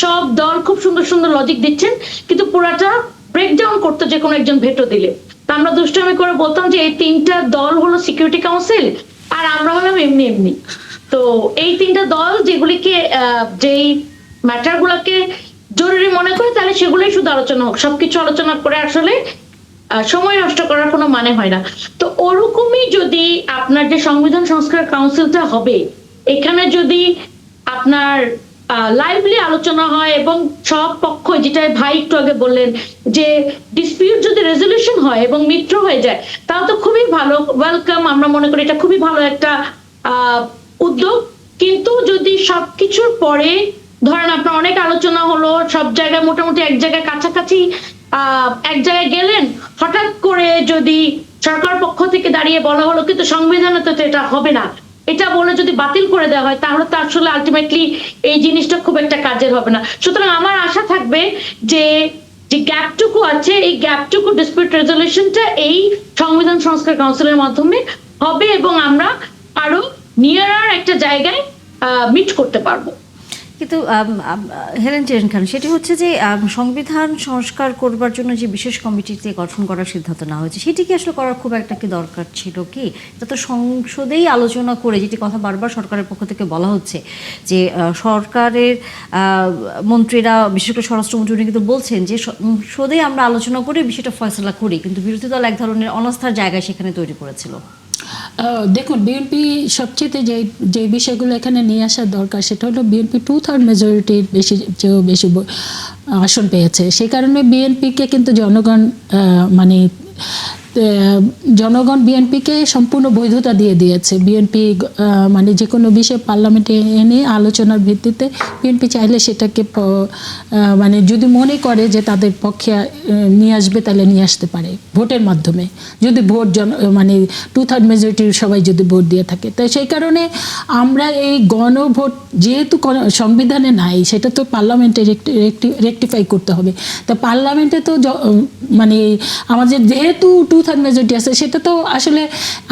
সব দল খুব সুন্দর সুন্দর লজিক দিচ্ছেন, কিন্তু পুরাটা ব্রেকডাউন করতো যে কোনো একজন ভেটো দিলে। তা আমরা দুষ্টামি করে বলতাম যে এই 3টা দল হলো সিকিউরিটি কাউন্সিল আর আমরা হলাম এমনি এমনি। তো এই 3টা দল যেগুলিকে যেই ম্যাটার গুলাকে জরুরি মনে করে, তাহলে সেগুলোই শুধু আলোচনা হোক, সবকিছু আলোচনা করে আসলে সময় নষ্ট করার কোনো মানে হয় না। তো ওরকমই যদি আপনার যে সংবিধান সংস্কার কাউন্সিলটা হবে, এখানে যদি আপনার লাইভলি আলোচনা হয় এবং সব পক্ষ, যেটা ভাই একটু আগে বললেন যে ডিসপিউট যদি রেজলিউশন হয় এবং মিত্র হয়ে যায়, তাহলে তো খুবই ভালো, ওয়েলকাম। আমরা মনে করি এটা খুবই ভালো একটা উদ্যোগ। কিন্তু যদি সবকিছুর পরে ধরেন আপনার অনেক আলোচনা হলো, সব জায়গায় মোটামুটি এক জায়গায় কাছাকাছি এক জায়গায় গেলেন, হঠাৎ করে যদি সরকার পক্ষ থেকে দাঁড়িয়ে বলা হলো কিন্তু সংবিধানে তো এটা হবে না, এটা বলে যদি বাতিল করে দেওয়া হয়, তাহলে তো আসলে আলটিমেটলি এই জিনিসটা খুব একটা কাজের হবে না। সুতরাং আমার আশা থাকবে যে যে গ্যাপটুকু আছে, এই গ্যাপটুকু ডিসপিউট রেজলিউশনটা এই সংবিধান সংস্কার কাউন্সিলের মাধ্যমে হবে এবং আমরা আরো নিয়ারার একটা জায়গায় মিট করতে পারবো। কিন্তু হেলেন জেরিন খান, সেটি হচ্ছে যে সংবিধান সংস্কার করবার জন্য যে বিশেষ কমিটিতে গঠন করার সিদ্ধান্ত নেওয়া হয়েছে, সেটি কি আসলে করার খুব একটা কি দরকার ছিল কি? এটা তো সংসদেই আলোচনা করে, যেটি কথা বারবার সরকারের পক্ষ থেকে বলা হচ্ছে যে সরকারের মন্ত্রীরা, বিশেষ করে স্বরাষ্ট্রমন্ত্রী উনি কিন্তু বলছেন যে সংসদেই আমরা আলোচনা করে বিষয়টা ফয়সলা করি, কিন্তু বিরোধী দল এক ধরনের অনাস্থার জায়গায় সেখানে তৈরি করেছিল। দেখুন, বিএনপি সবচেয়ে যে বিষয়গুলো এখানে নিয়ে আসার দরকার, সেটা হলো বিএনপি 2/3 মেজরিটির চেয়েও বেশি আসন পেয়েছে। সেই কারণে বিএনপিকে কিন্তু জনগণ বিএনপিকে সম্পূর্ণ বৈধতা দিয়ে দিয়েছে। বিএনপি মানে যে কোনো বিষয় পার্লামেন্টে এনে আলোচনার ভিত্তিতে বিএনপি চাইলে সেটাকে মানে যদি মনে করে যে তাদের পক্ষে নিয়ে আসবে, তাহলে নিয়ে আসতে পারে ভোটের মাধ্যমে, যদি ভোট মানে 2/3 মেজরিটির সবাই যদি ভোট দিয়ে থাকে। তাই সেই কারণে আমরা এই গণভোট যেহেতু সংবিধানে নাই, সেটা তো পার্লামেন্টে রেকটিফাই করতে হবে। তা পার্লামেন্টে তো মানে আমাদের যেহেতু 2/3 মেজরিটি আছে, সেটা তো আসলে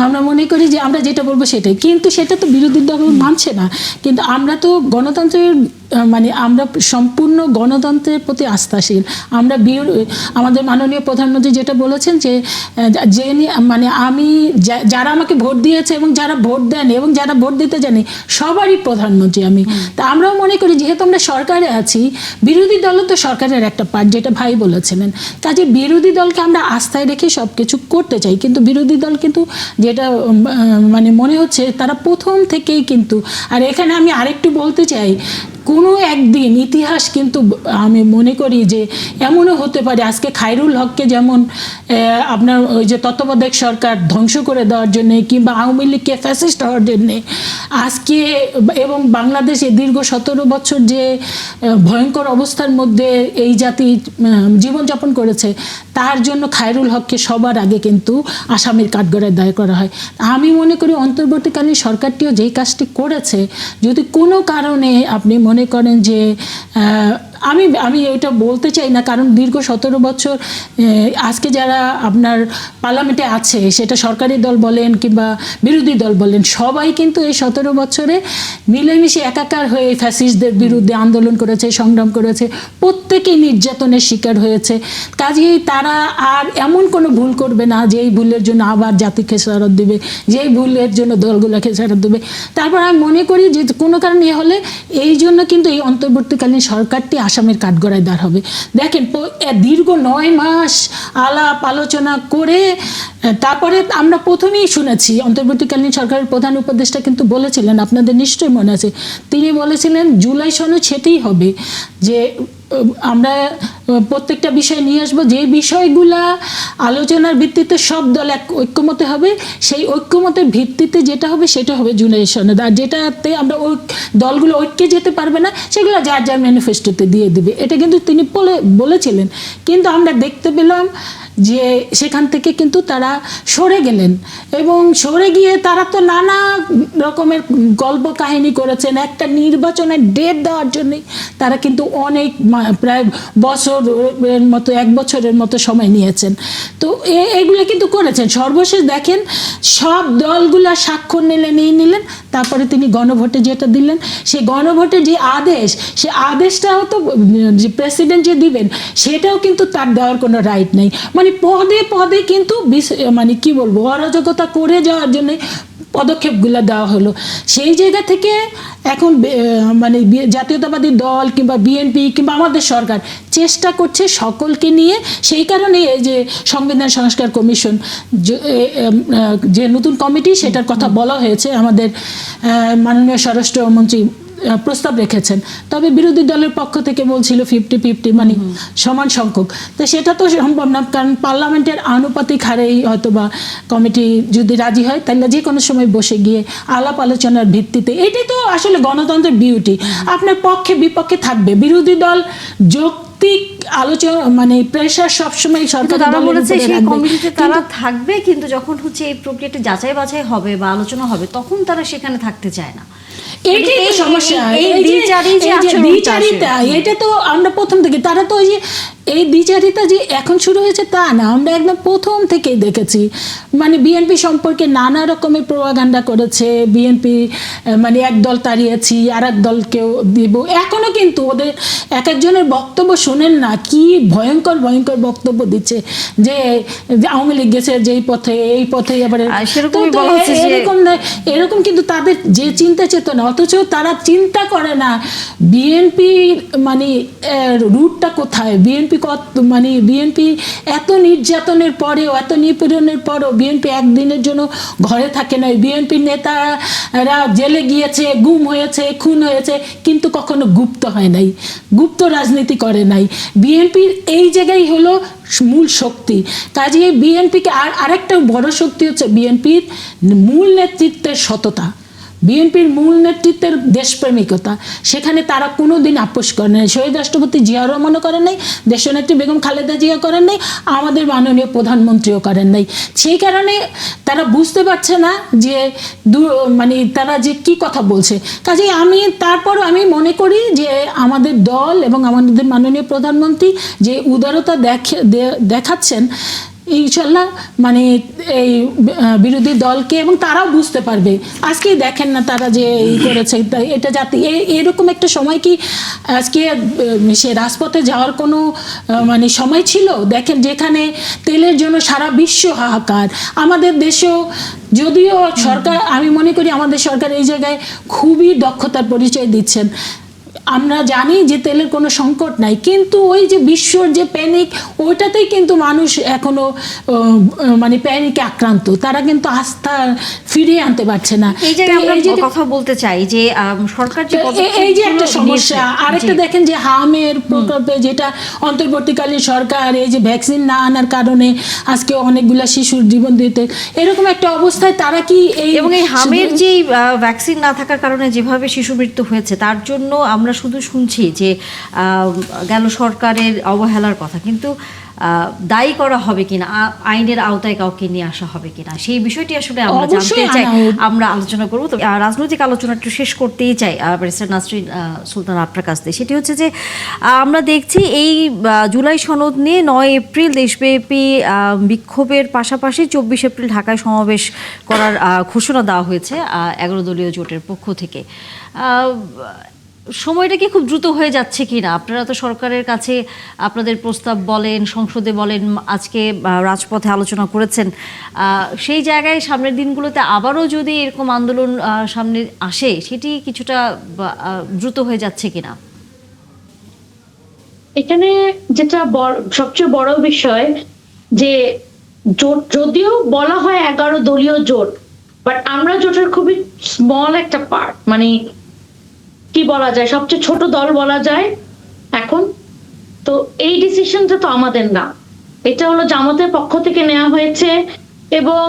আমরা মনে করি যে আমরা যেটা বলবো সেটাই, কিন্তু সেটা তো বিরোধী দল মানছে না। কিন্তু আমরা তো গণতন্ত্রের মানে আমরা সম্পূর্ণ গণতন্ত্রের প্রতি আস্থাশীল। আমরা আমাদের মাননীয় প্রধানমন্ত্রী যেটা বলেছেন যে মানে আমি যারা আমাকে ভোট দিয়েছে এবং যারা ভোট দেন এবং যারা ভোট দিতে জানে সবারই প্রধানমন্ত্রী আমি। তা আমরাও মনে করি যেহেতু আমরা সরকারে আছি, বিরোধী দলও তো সরকারের একটা পার্ট, যেটা ভাই বলেছিলেন। কাজে বিরোধী দলকে আমরা আস্থায় রেখে সব কিছু করতে চাই, কিন্তু বিরোধী দল কিন্তু যেটা মানে মনে হচ্ছে তারা প্রথম থেকেই কিন্তু, আর এখানে আমি আরেকটু বলতে চাই, কোনো একদিন ইতিহাস কিন্তু আমি মনে করি যে এমনও হতে পারে, আজকে খায়রুল হককে যেমন আপনার ওই যে তত্ত্বাবধায়ক সরকার ধ্বংস করে দেওয়ার জন্যে, কিংবা আওয়ামী লীগকে ফ্যাসিস্ট হওয়ার জন্যে আজকে, এবং বাংলাদেশে দীর্ঘ 17 বছর যে ভয়ঙ্কর অবস্থার মধ্যে এই জাতি জীবনযাপন করেছে, তার জন্য খায়রুল হককে সবার আগে কিন্তু আসামির কাঠগড়ায় দায় করা হয়। আমি মনে করি অন্তর্বর্তীকালীন সরকারটিও যেই কাজটি করেছে, যদি কোনো কারণে আপনি মনে করেন যে আমি এটা বলতে চাই না, কারণ দীর্ঘ 17 বছর আজকে যারা আপনার পার্লামেন্টে আছে, সেটা সরকারি দল বলেন কিংবা বিরোধী দল বলেন, সবাই কিন্তু এই 17 বছরে মিলেমিশে একাকার হয়ে ফ্যাসিস্টদের বিরুদ্ধে আন্দোলন করেছে, সংগ্রাম করেছে, প্রত্যেকেই নির্যাতনের শিকার হয়েছে। কাজেই তারা আর এমন কোনো ভুল করবে না যে এই ভুলের জন্য আবার জাতি খেসারত দেবে, যেই ভুলের জন্য দলগুলো খেসারত দেবে। তারপর আমি মনে করি যে কোনো কারণে হলে এই জন্য কিন্তু এই অন্তর্বর্তীকালীন সরকারটি আসামের কাঠগড়ায় দাঁড় হবে। দেখেন, দীর্ঘ 9 মাস আলাপ আলোচনা করে তারপরে আমরা প্রথমেই শুনেছি অন্তর্বর্তীকালীন সরকারের প্রধান উপদেষ্টা কিন্তু বলেছিলেন, আপনাদের নিশ্চয়ই মনে আছে, তিনি বলেছিলেন জুলাই সনদ সেটাই হবে, যে আমরা প্রত্যেকটা বিষয় নিয়ে আসবো, যে বিষয়গুলা আলোচনার ভিত্তিতে সব দল ঐক্যমত হবে, সেই ঐক্যমতের ভিত্তিতে যেটা হবে সেটা হবে জুলাই সনদ। আর যেটাতে আমরা দলগুলো ঐক্যে যেতে পারবে না সেগুলো যার যার ম্যানিফেস্টোতে দিয়ে দিবে, এটা কিন্তু তিনি বলেছিলেন। কিন্তু আমরা দেখতে পেলাম যে সেখান থেকে কিন্তু তারা সরে গেলেন, এবং সরে গিয়ে তারা তো নানা রকমের গল্প কাহিনী করেছেন। একটা নির্বাচনের ডেট দেওয়ার জন্যই তারা কিন্তু অনেক প্রায় বছরের মতো, 1 বছরের মতো সময় নিয়েছেন। তো এগুলো কিন্তু করেছেন। সর্বশেষ দেখেন সব দলগুলা স্বাক্ষর নিলেন, তারপরে তিনি গণভোটে যেটা দিলেন, সেই গণভোটে যে আদেশ, সে আদেশটাও তো যে প্রেসিডেন্ট যে দিবেন সেটাও কিন্তু তার দেওয়ার কোনো রাইট নেই। মানে পদে পদে কিন্তু মানে কি বলবো, অরাজকতা করে যাওয়ার জন্য পদক্ষেপগুলো দেওয়া হলো। সেই জায়গা থেকে এখন মানে জাতীয়তাবাদী দল কিংবা বিএনপি কিংবা আমাদের সরকার চেষ্টা করছে সকলকে নিয়ে। সেই কারণে এই যে সংবিধান সংস্কার কমিশন যে নতুন কমিটি, সেটার কথা বলা হয়েছে। আমাদের মাননীয় স্বরাষ্ট্রমন্ত্রী প্রস্তাব রেখেছেন, তবে বিরোধী দলের পক্ষ থেকে বলছিল 50-50, মানে সমান সংখ্যক। তো সেটা তো সম্ভব না, কারণ পার্লামেন্টের আনুপাতিক হারেই হয়তো বা কমিটি যদি রাজি হয় তাহলে যে কোনো সময় বসে গিয়ে আলাপ আলোচনার ভিত্তিতে, এটাই তো আসলে গণতন্ত্রের বিউটি। আপনার পক্ষে বিপক্ষে থাকবে, বিরোধী দল যৌক্তিক আলোচনা মানে প্রেশার সবসময় সরকার তারা বলেছে সেই কমিটিতে তারা থাকবে, কিন্তু যখন হচ্ছে এই প্রক্রিয়াটি যাচাই বাছাই হবে বা আলোচনা হবে তখন তারা সেখানে থাকতে চায় না। এইটাই তো সমস্যা, এটা তো আমরা প্রথম থেকে, তারা তো ওই যে এই দ্বিচারিতা যে এখন শুরু হয়েছে তা না, আমরা একদম প্রথম থেকেই দেখেছি। মানে বিএনপি সম্পর্কে নানা রকমের প্রোপাগান্ডা করেছে, বিএনপি মানে এক দল তাড়িয়েছি আর এক দলকেও দিব, এখনো কিন্তু ওদের এক একজনের বক্তব্য শোনেন না, কি ভয়ঙ্কর ভয়ঙ্কর বক্তব্য দিচ্ছে যে আওয়ামী লীগ গেছে যেই পথে, এই পথে আবার এরকম। কিন্তু তাদের যে চিন্তা চেতনা, অথচ তারা চিন্তা করে না বিএনপি মানে রুটটা কোথায়। বিএনপি এত নির্যাতনের পরেও, এত নিপীড়নের পরেও বিএনপি একদিনের জন্য ঘরে থাকে নাই। বিএনপি নেতারা জেলে গিয়েছে, গুম হয়েছে, খুন হয়েছে, কিন্তু কখনো গুপ্ত হয় নাই, গুপ্ত রাজনীতি করে নাই। বিএনপির এই জায়গায় হলো মূল শক্তি। কাজে বিএনপিকে আরেকটা বড় শক্তি হচ্ছে বিএনপির মূল নেতৃত্বের সততা, বিএনপির মূল নেতৃত্বের দেশপ্রেমিকতা। সেখানে তারা কোনো দিন আপোষ করেন নাই। শহীদ রাষ্ট্রপতি জিয়া রহমানও করেন নাই, দেশনেত্রী বেগম খালেদা জিয়া করেন নাই, আমাদের মাননীয় প্রধানমন্ত্রীও করেন নাই। সেই কারণে তারা বুঝতে পারছে না যে মানে তারা যে কি কথা বলছে। কাজে তারপরও আমি মনে করি যে আমাদের দল এবং আমাদের মাননীয় প্রধানমন্ত্রী যে উদারতা দেখাচ্ছেন, ইনশাল্লাহ মানে এই বিরোধী দলকে, এবং তারাও বুঝতে পারবে। আজকেই দেখেন না তারা যে করেছে, এটা যাতে এরকম একটা সময় কি আজকে সে রাজপথে যাওয়ার কোনো মানে সময় ছিল? দেখেন যেখানে তেলের জন্য সারা বিশ্ব হাহাকার, আমাদের দেশেও যদিও সরকার, আমি মনে করি আমাদের সরকার এই জায়গায় খুবই দক্ষতার পরিচয় দিচ্ছেন। আমরা জানি যে তেলের কোনো সংকট নাই, কিন্তু ওই যে বিশ্বর যে প্যানিক, ওইটাতেই কিন্তু মানুষ এখনো মানে প্যানিকে আক্রান্ত, তারা কিন্তু আস্থা ফিরিয়ে আনতে পারছে না। এই জায়গায় আমরা কথা বলতে চাই যে সরকার যে এই যে একটা সমস্যা। আরেকটা দেখেন যে হামের প্রকল্পে, যেটা অন্তর্বর্তীকালীন সরকার এই যে ভ্যাকসিন না আনার কারণে আজকে অনেকগুলা শিশুর জীবন দিতে, এরকম একটা অবস্থায় তারা কি এবং এই হামের যে ভ্যাকসিন না থাকার কারণে যেভাবে শিশু মৃত্যু হয়েছে, তার জন্য আমরা শুধু শুনছি যে গেল সরকারের অবহেলার কথা, কিন্তু দায়ী করা হবে কিনা, আইনের আওতায় কাউকে নিয়ে আসা হবে কিনা, সেই বিষয়টি আসলে আমরা জানতে চাই, আমরা আলোচনা করবো। তো রাজনৈতিক আলোচনা একটু শেষ করতেই চাই ব্যারিস্টার নাসরিন সুলতানা আপনার কাছ থেকে। সেটি হচ্ছে যে আমরা দেখছি এই জুলাই সনদ নিয়ে 9 এপ্রিল দেশব্যাপী বিক্ষোভের পাশাপাশি 24 এপ্রিল ঢাকায় সমাবেশ করার ঘোষণা দেওয়া হয়েছে 11 দলীয় জোটের পক্ষ থেকে। সময়টা কি খুব দ্রুত হয়ে যাচ্ছে কিনা? আপনারা তো সরকারের কাছে আপনাদের প্রস্তাব বলেন, সংসদে বলেন, আজকে রাজপথে আলোচনা করেছেন, সেই জায়গায় সামনের দিনগুলোতে আবারও যদি এরকম আন্দোলন সামনে আসে, সেটি কিছুটা দ্রুত হয়ে যাচ্ছে কিনা? এখানে যেটা সবচেয়ে বড় বিষয় যে জোট, যদিও বলা হয় 11 দলীয় জোট, বাট আমরা জোটের খুবই স্মল একটা পার্ট, মানে কি বলা যায়, সবচেয়ে ছোট দল বলা যায় এখন। তো এই ডিসিশনটা তো আমাদের না, এটা হলো জামাতের পক্ষ থেকে নেওয়া হয়েছে। এবং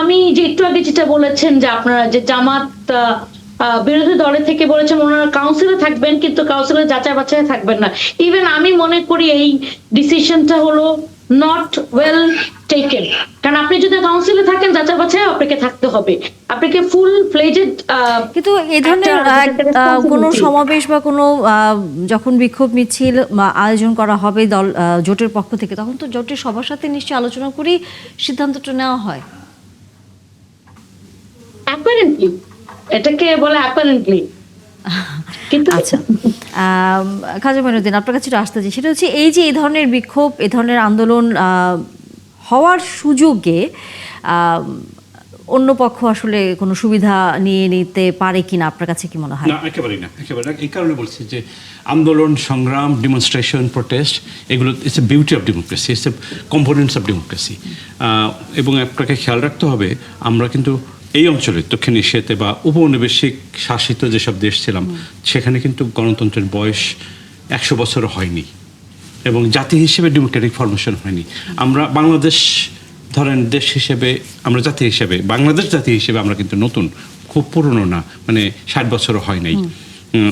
আমি যে একটু আগে যেটা বলেছেন যে আপনারা যে জামাত বিরোধী দলের থেকে বলেছেন ওনারা কাউন্সিলে থাকবেন, কিন্তু কাউন্সিলে যাচাই বাছাই থাকবেন না। ইভেন আমি মনে করি এই ডিসিশনটা হলো নট ওয়েল টেকেন, কারণ আপনি যদি কাউন্সিলে থাকেন যাচাই বাছাই আপনাকে থাকতে হবে, আপনাকে ফুল ফ্লেজেড। কিন্তু এই ধরনের কোনো সমাবেশ বা কোনো যখন বিক্ষোভ মিছিল আয়োজন করা হবে দল জোটের পক্ষ থেকে, তখন তো জোটের সবার সাথে নিশ্চয়ই আলোচনা করেই সিদ্ধান্তটা নেওয়া হয়। অ্যাপারেন্টলি এটাকে বলে অ্যাপারেন্টলি। কিন্তু আচ্ছা, খাজা মঈনুদ্দিন, আপনার কাছে আসতে চাই, সেটা হচ্ছে এই যে এই ধরনের বিক্ষোভ, এই ধরনের আন্দোলন হওয়ার সুযোগে অন্য পক্ষ আসলে কোনো সুবিধা নিয়ে নিতে পারে কিনা, আপনার কাছে কি মনে হয়? না, একেবারেই না, একেবারে না। এই কারণে বলছি যে আন্দোলন, সংগ্রাম, ডেমনস্ট্রেশন, প্রোটেস্ট, এগুলো it's a beauty of democracy, it's a components of democracy. এবং আপনাকে খেয়াল রাখতে হবে, আমরা কিন্তু এই অঞ্চলে দক্ষিণ এশিয়াতে বা উপনিবেশিক শাসিত যেসব দেশ ছিলাম, সেখানে কিন্তু গণতন্ত্রের বয়স 100 বছরও হয়নি, এবং জাতি হিসেবে ডেমোক্রেটিক ফরমেশন হয়নি। আমরা বাংলাদেশ ধরেন দেশ হিসেবে, আমরা জাতি হিসেবে, বাংলাদেশ জাতি হিসেবে আমরা কিন্তু নতুন, খুব পুরনো না, মানে 60 বছরও হয় নাই,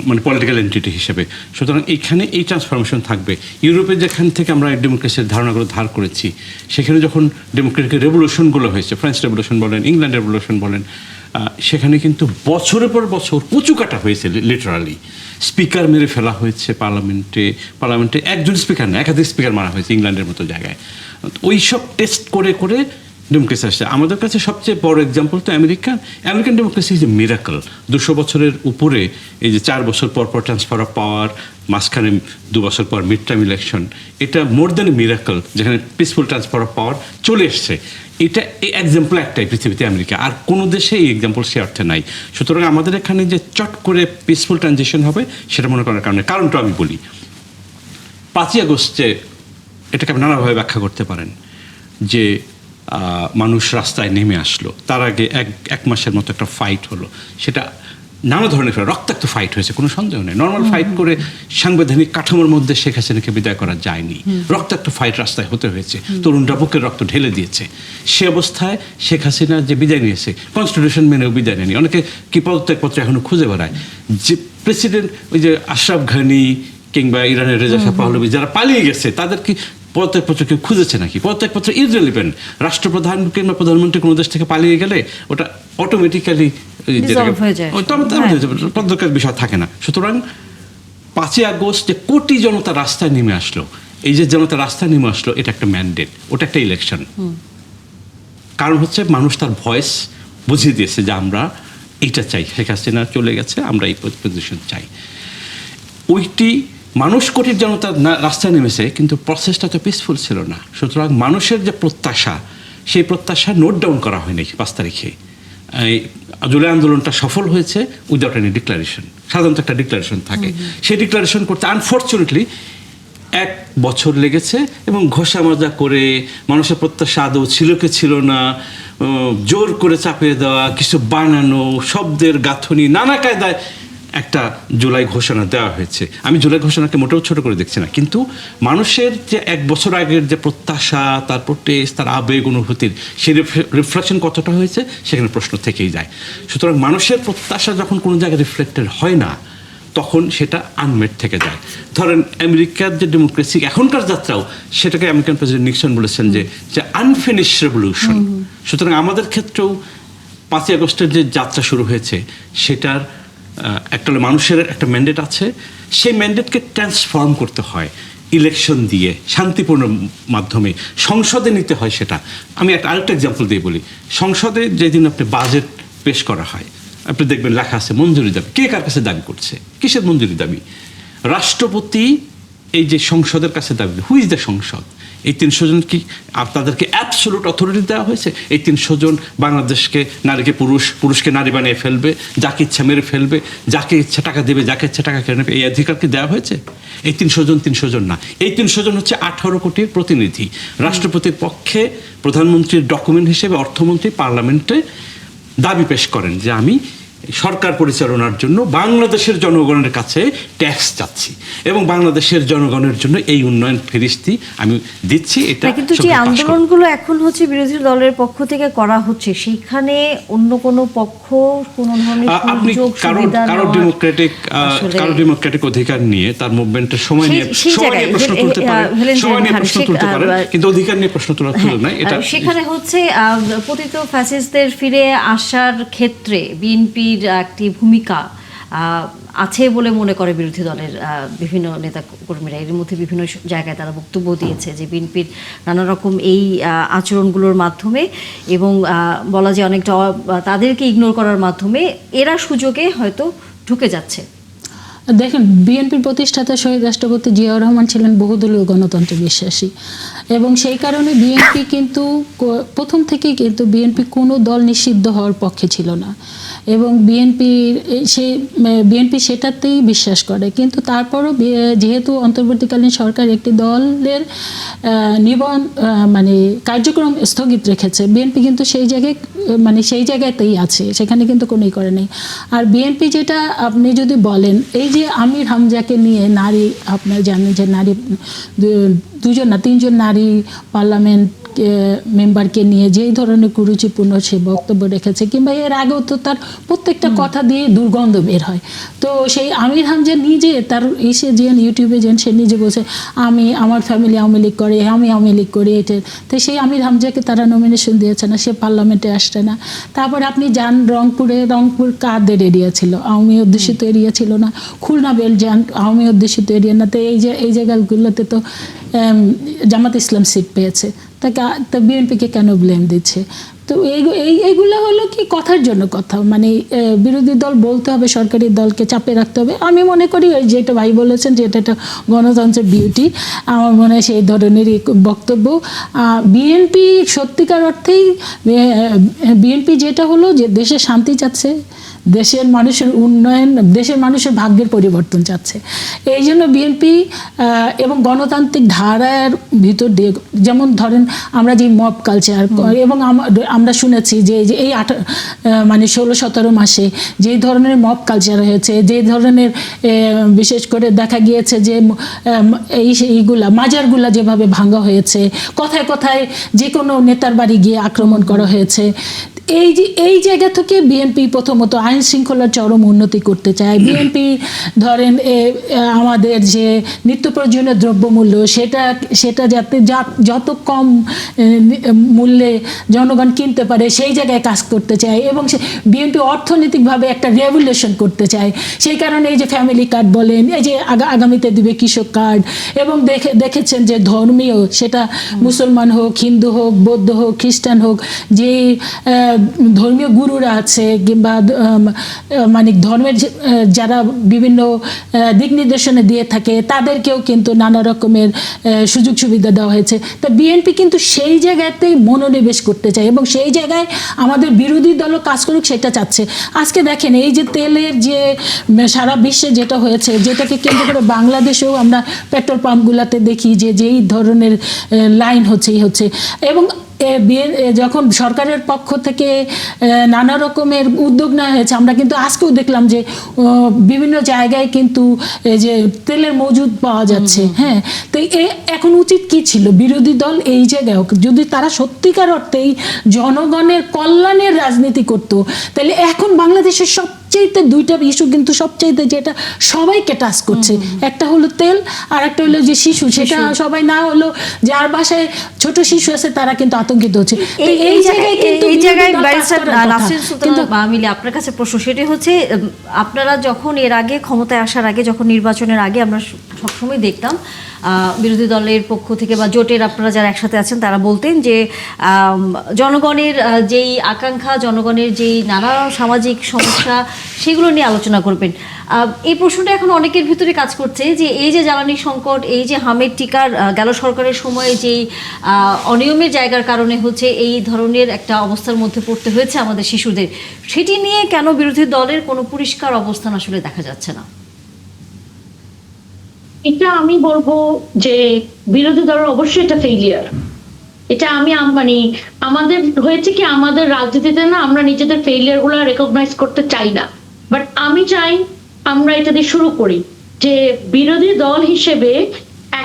মানে পলিটিক্যাল এন্টিটি হিসেবে। সুতরাং এইখানে এই ট্রান্সফরমেশন থাকবে। ইউরোপে যেখান থেকে আমরা ডেমোক্রেসির ধারণাগুলো ধার করেছি, সেখানে যখন ডেমোক্রেটিক রেভলিউশনগুলো হয়েছে, ফ্রেঞ্চ রেভলিউশন বলেন, ইংল্যান্ড রেভলিউশন বলেন, সেখানে কিন্তু বছরের পর বছর কচু কাটা হয়েছে, লিটারালি। স্পিকার মেরে ফেলা হয়েছে পার্লামেন্টে একজন স্পিকার না, একাধিক স্পিকার মারা হয়েছে ইংল্যান্ডের মতো জায়গায়। ওই সব টেস্ট করে করে ডেমোক্রেসি আসছে। আমাদের কাছে সবচেয়ে বড় এক্সাম্পল তো American democracy is a miracle. 200 বছরের উপরে এই যে 4 বছর পর পর ট্রান্সফার অফ পাওয়ার, মাঝখানে 2 বছর পর মিড টার্ম ইলেকশন, এটা মোর দ্যান এ মিরাকল, যেখানে পিসফুল ট্রান্সফার অফ পাওয়ার চলে এসছে। এটা এই এক্সাম্পল একটাই পৃথিবীতে, আমেরিকা। আর কোনো দেশে এই এক্সাম্পল সে অর্থে নাই। সুতরাং আমাদের এখানে যে চট করে পিসফুল ট্রানজিশন হবে, সেটা মনে করার কারণটা আমি বলি। 5ই আগস্টে এটাকে আপনি নানাভাবে ব্যাখ্যা করতে পারেন যে মানুষ রাস্তায় নেমে আসলো, তার আগে এক মাসের মতো একটা ফাইট হলো, সেটা নানা ধরনের রক্তাক্ত ফাইট হয়েছে, কোনো সন্দেহ নেই। নর্মাল ফাইট করে সাংবিধানিক কাঠামোর মধ্যে শেখ হাসিনাকে বিদায় করা যায়নি, রক্তাক্ত ফাইট রাস্তায় হতে হয়েছে, তরুণরা বুকের রক্ত ঢেলে দিয়েছে। সে অবস্থায় শেখ হাসিনা যে বিদায় নিয়েছে, কনস্টিটিউশন মেনেও বিদায় নেয়নি, অনেকে কি পদত্যাগপত্র এখনো খুঁজে বেড়ায়। যে প্রেসিডেন্ট, ওই যে আশরাফ ঘানি কিংবা ইরানের রেজা শাহ পাহলভি যারা পালিয়ে গেছে, তাদের কি পদত্যাগপত্র কেউ খুঁজেছে নাকি? পদত্যাগপত্র ইররিলেভেন্ট। রাষ্ট্রপ্রধান কিংবা প্রধানমন্ত্রী কোনো দেশ থেকে পালিয়ে গেলে ওটা অটোমেটিক্যালি পদত্যাগের বিষয় থাকে না। সুতরাং 5ই আগস্ট যে কোটি জনতা রাস্তায় নেমে আসলো, এই যে জনতা রাস্তায় নেমে আসলো, এটা একটা ম্যান্ডেট, ওটা একটা ইলেকশন। কারণ হচ্ছে মানুষ তার ভয়েস বুঝিয়ে দিয়েছে যে আমরা এইটা চাই, শেখ হাসিনা চলে গেছে, আমরা এই পজিশন চাই। ওইটি মানুষ, কোটির জনতা রাস্তায় নেমেছে, কিন্তু প্রসেসটা তো পিসফুল ছিল না। সুতরাং মানুষের যে প্রত্যাশা, সেই প্রত্যাশা নোট ডাউন করা হয়নি 5 তারিখে। জুলাই আন্দোলনটা সফল হয়েছে উইদাউট এনি ডিক্লারেশন। সাধারণত একটা ডিক্লারেশন থাকে, সেই ডিক্লারেশন করতে আনফর্চুনেটলি 1 বছর লেগেছে, এবং ঘষা মাজা করে মানুষের প্রত্যাশা আদৌ ছিল কি ছিল না, জোর করে চাপিয়ে দেওয়া, কিছু বানানো, শব্দের গাঁথনি, নানা কায়দায় একটা জুলাই ঘোষণা দেওয়া হয়েছে। আমি জুলাই ঘোষণাকে মোটেও ছোট করে দেখছি না, কিন্তু মানুষের যে 1 বছর আগের যে প্রত্যাশা, তার প্রোটেস্ট, তার আবেগ অনুভূতির সেই রিফ্লেকশন কতটা হয়েছে, সেখানে প্রশ্ন থেকেই যায়। সুতরাং মানুষের প্রত্যাশা যখন কোনো জায়গায় রিফ্লেক্টেড হয় না, তখন সেটা আনমেট থেকে যায়। ধরেন আমেরিকার যে ডেমোক্রেসি এখনকার যাত্রাও, সেটাকে আমেরিকান প্রেসিডেন্ট নিক্সন বলেছেন যে আনফিনিশড রেভলিউশন। সুতরাং আমাদের ক্ষেত্রেও 5ই আগস্টের যে যাত্রা শুরু হয়েছে, সেটার একটা মানুষের একটা ম্যান্ডেট আছে, সেই ম্যান্ডেটকে ট্রান্সফর্ম করতে হয় ইলেকশন দিয়ে, শান্তিপূর্ণ মাধ্যমে সংসদে নিতে হয় সেটা। আমি আরেকটা এক্সাম্পল দিয়ে বলি। সংসদে যেদিন আপনি বাজেট পেশ করা হয়, আপনি দেখবেন লেখা আছে মঞ্জুরি দাবি। কে কার কাছে দাবি করছে? কিসের মঞ্জুরি দাবি? রাষ্ট্রপতি এই যে সংসদের কাছে দাবি। হু ইজ দ্য সংসদ? এই 300 জন কি তাদেরকে অ্যাবসোলুট অথরিটি দেওয়া হয়েছে? এই 300 জন বাংলাদেশকে, নারীকে পুরুষ, পুরুষকে নারী বানিয়ে ফেলবে, যাকে ইচ্ছা মেরে ফেলবে, যাকে ইচ্ছা টাকা দেবে, যাকে ইচ্ছা টাকা কেড়ে নেবে, এই অধিকার কি দেওয়া হয়েছে? এই 300 জন না। এই 300 জন হচ্ছে 18 কোটির প্রতিনিধি। রাষ্ট্রপতির পক্ষে প্রধানমন্ত্রীর ডকুমেন্ট হিসেবে অর্থমন্ত্রী পার্লামেন্টে দাবি পেশ করেন যে আমি সরকার পরিচালনার জন্য বাংলাদেশের জনগণের কাছে ট্যাক্স চাচ্ছি এবং বাংলাদেশের জনগণের জন্য এই উন্নয়ন ফেরিস্তি আমি দিচ্ছি। এটা না, কিন্তু যে সরকার পাস করবে। আন্দোলনগুলো এখন হচ্ছে বিরোধী দলের পক্ষ থেকে করা হচ্ছে, সেখানে অন্য কোনো পক্ষ কোনো ধরনের আপনি সুযোগ সুবিধা কারো আসলে- ডেমোক্রেটিক অধিকার নিয়ে তার মুভমেন্টের সময় নিয়ে সেই জায়গায় প্রশ্ন তুলতে পারেন, সময় নিয়ে প্রশ্ন তুলতে পারেন, কিন্তু অধিকার নিয়ে প্রশ্ন তোলা তুলনায় এটা সেখানে হচ্ছে পতিত ফ্যাসিস্টদের ফিরে আসার ক্ষেত্রে বিএনপির একটি ভূমিকা আছে বলে মনে করে বিরোধী দলের বিভিন্ন নেতা কর্মীরা। এর মধ্যে বিভিন্ন জায়গায় তারা বক্তব্য দিয়েছে যে বিএনপির নানা রকম এই আচরণগুলোর মাধ্যমে এবং বলা যায় অনেকটা তাদেরকে ইগনোর করার মাধ্যমে এরা সুযোগে হয়তো ঢুকে যাচ্ছে। দেখেন, বিএনপির প্রতিষ্ঠাতা শহীদ রাষ্ট্রপতি জিয়াউর রহমান ছিলেন বহুদলীয় গণতন্ত্রে বিশ্বাসী, এবং সেই কারণে বিএনপি কিন্তু প্রথম থেকেই কিন্তু বিএনপি কোনো দল নিষিদ্ধ হওয়ার পক্ষে ছিল না, এবং বিএনপি সেটাতেই বিশ্বাস করে। কিন্তু তারপরও যেহেতু অন্তর্বর্তীকালীন সরকার একটি দলের মানে কার্যক্রম স্থগিত রেখেছে, বিএনপি কিন্তু সেই জায়গাতেই আছে, সেখানে কিন্তু কোনোই করে নেই। আর বিএনপি যেটা আপনি যদি বলেন, এই যে আমির হামজাকে নিয়ে নারী, আপনারা জানেন যে নারী দুজন না তিনজন নারী পার্লামেন্ট মেম্বারকে নিয়ে যেই ধরনের কুরুচিপূর্ণ সে বক্তব্য রেখেছে, কিংবা এর আগেও তো তার প্রত্যেকটা কথা দিয়ে দুর্গন্ধ বের হয়। তো সেই আমির হামজা নিজে তার ইউটিউবে সে নিজে বলছে আমার ফ্যামিলি আওয়ামী লীগ করে, আমি আওয়ামী লীগ করি, এটা। তো সেই আমির হামজাকে তারা নমিনেশন দিয়েছে না, সে পার্লামেন্টে আসছে না। তারপরে আপনি যান রংপুর কাদের এরিয়া ছিল, আওয়ামী অধ্যুষিত এরিয়া ছিল না। খুলনা বেল যান, আওয়ামী অধ্যুষিত এরিয়া না। তো এই জায়গাগুলোতে তো জামাত ইসলাম সিট পেয়েছে, তা বিএনপিকে কেন ব্লেম দিচ্ছে? তো এইগুলো হলো কি কথার জন্য কথা, মানে বিরোধী দল বলতে হবে, সরকারি দলকে চাপে রাখতে হবে। আমি মনে করি ওই যেটা ভাই বলেছেন যে এটা গণতন্ত্রের বিউটি, আমার মনে হয় সেই ধরনেরই বক্তব্য। বিএনপি সত্যিকার অর্থেই বিএনপি যেটা হলো যে দেশে শান্তি চাচ্ছে, দেশের মানুষের উন্নয়ন, দেশের মানুষের ভাগ্যের পরিবর্তন চাচ্ছে। এই জন্য বিএনপি এবং গণতান্ত্রিক ধারার ভিতর দিয়ে, যেমন ধরেন আমরা যে মব কালচার, এবং আমরা শুনেছি যে এই 16-17 মাসে যে ধরনের মব কালচার হয়েছে, যে ধরনের বিশেষ করে দেখা গিয়েছে যে এইগুলা মাজারগুলা যেভাবে ভাঙা হয়েছে, কথায় কথায় যে কোনো নেতার বাড়ি গিয়ে আক্রমণ করা হয়েছে। এই জায়গা থেকে বিএনপি প্রথমত আইন শৃঙ্খলার চরম উন্নতি করতে চায়। বিএনপি ধরেন আমাদের যে নিত্য প্রয়োজনীয় দ্রব্যমূল্য সেটা যাতে যত কম মূল্যে জনগণ কিনতে পারে সেই জায়গায় কাজ করতে চায়, এবং বিএনপি অর্থনৈতিকভাবে একটা রেভলিউশন করতে চায়। সেই কারণে এই যে ফ্যামিলি কার্ড বলেন, এই যে আগামীতে দিবে কৃষক কার্ড, এবং দেখেছেন যে ধর্মীয়, সেটা মুসলমান হোক, হিন্দু হোক, বৌদ্ধ হোক, খ্রিস্টান হোক, যে ধর্মীয় গুরুরা আছে কিংবা মানে ধর্মের যারা বিভিন্ন দিক নির্দেশনা দিয়ে থাকে, তাদেরকেও কিন্তু নানা রকমের সুযোগ সুবিধা দেওয়া হয়েছে। তা বিএনপি কিন্তু সেই জায়গাতেই মনোনিবেশ করতে চায়, এবং সেই জায়গায় আমাদের বিরোধী দলও কাজ করুক সেটা চাচ্ছে। আজকে দেখেন এই যে তেলের যে সারা বিশ্বে যেটা হয়েছে, যেটাকে কেন্দ্র করে বাংলাদেশেও আমরা পেট্রোল পাম্পগুলোতে দেখি যে যেই ধরনের লাইন হচ্ছে, এবং যখন সরকারের পক্ষ থেকে নানা রকমের উদ্যোগ নেওয়া হয়েছে, আমরা কিন্তু আজকেও দেখলাম যে বিভিন্ন জায়গায় কিন্তু যে তেলের মজুদ পাওয়া যাচ্ছে। হ্যাঁ, তো এখন উচিত কি ছিল বিরোধী দল এই জায়গায়, যদি তারা সত্যিকার অর্থেই জনগণের কল্যাণের রাজনীতি করতো, তাহলে এখন বাংলাদেশের সবচাইতে দুইটা ইস্যু কিন্তু সবচাইতে যেটা সবাইকে টাচ করছে, একটা হলো তেল, আর একটা হলো যে শিশু। সেটা সবাই না হলো যার বাসায় ছোট শিশু আছে তারা কিন্তু আতঙ্কিত হচ্ছে। এই জায়গায় ব্যারিস্টার নাসরিন সুলতানা মাহমিলি, আপনার কাছে প্রশ্ন, সেটি হচ্ছে আপনারা যখন এর আগে ক্ষমতায় আসার আগে, যখন নির্বাচনের আগে আমরা সবসময় দেখতাম বিরোধী দলের পক্ষ থেকে বা জোটের আপনারা যারা একসাথে আছেন তারা বলতেন যে জনগণের যেই আকাঙ্ক্ষা, জনগণের যেই নানা সামাজিক সমস্যা, সেগুলো নিয়ে আলোচনা করবেন। এই প্রশ্নটা এখন অনেকের ভিতরে কাজ করছে যে এই যে জ্বালানি সংকট, এই যে হামের টিকার গেল সরকারের সময়ে যেই অনিয়মের জায়গার কারণে হচ্ছে এই ধরনের একটা অবস্থার মধ্যে পড়তে হয়েছে আমাদের শিশুদের, সেটি নিয়ে কেন বিরোধী দলের কোনো পরিষ্কার অবস্থান আসলে দেখা যাচ্ছে না? এটা আমি বলবো যে বিরোধী দলের অবশ্যই এটা ফেইলিয়ার, এটা মানে আমাদের হয়েছে কি, আমাদের রাজনীতিতে না আমরা নিজেদের ফেইলিয়ার গুলো রেকগনাইজ করতে চাই না, বাট আমি চাই আমরা এটা দিয়ে শুরু করি যে বিরোধী দল হিসেবে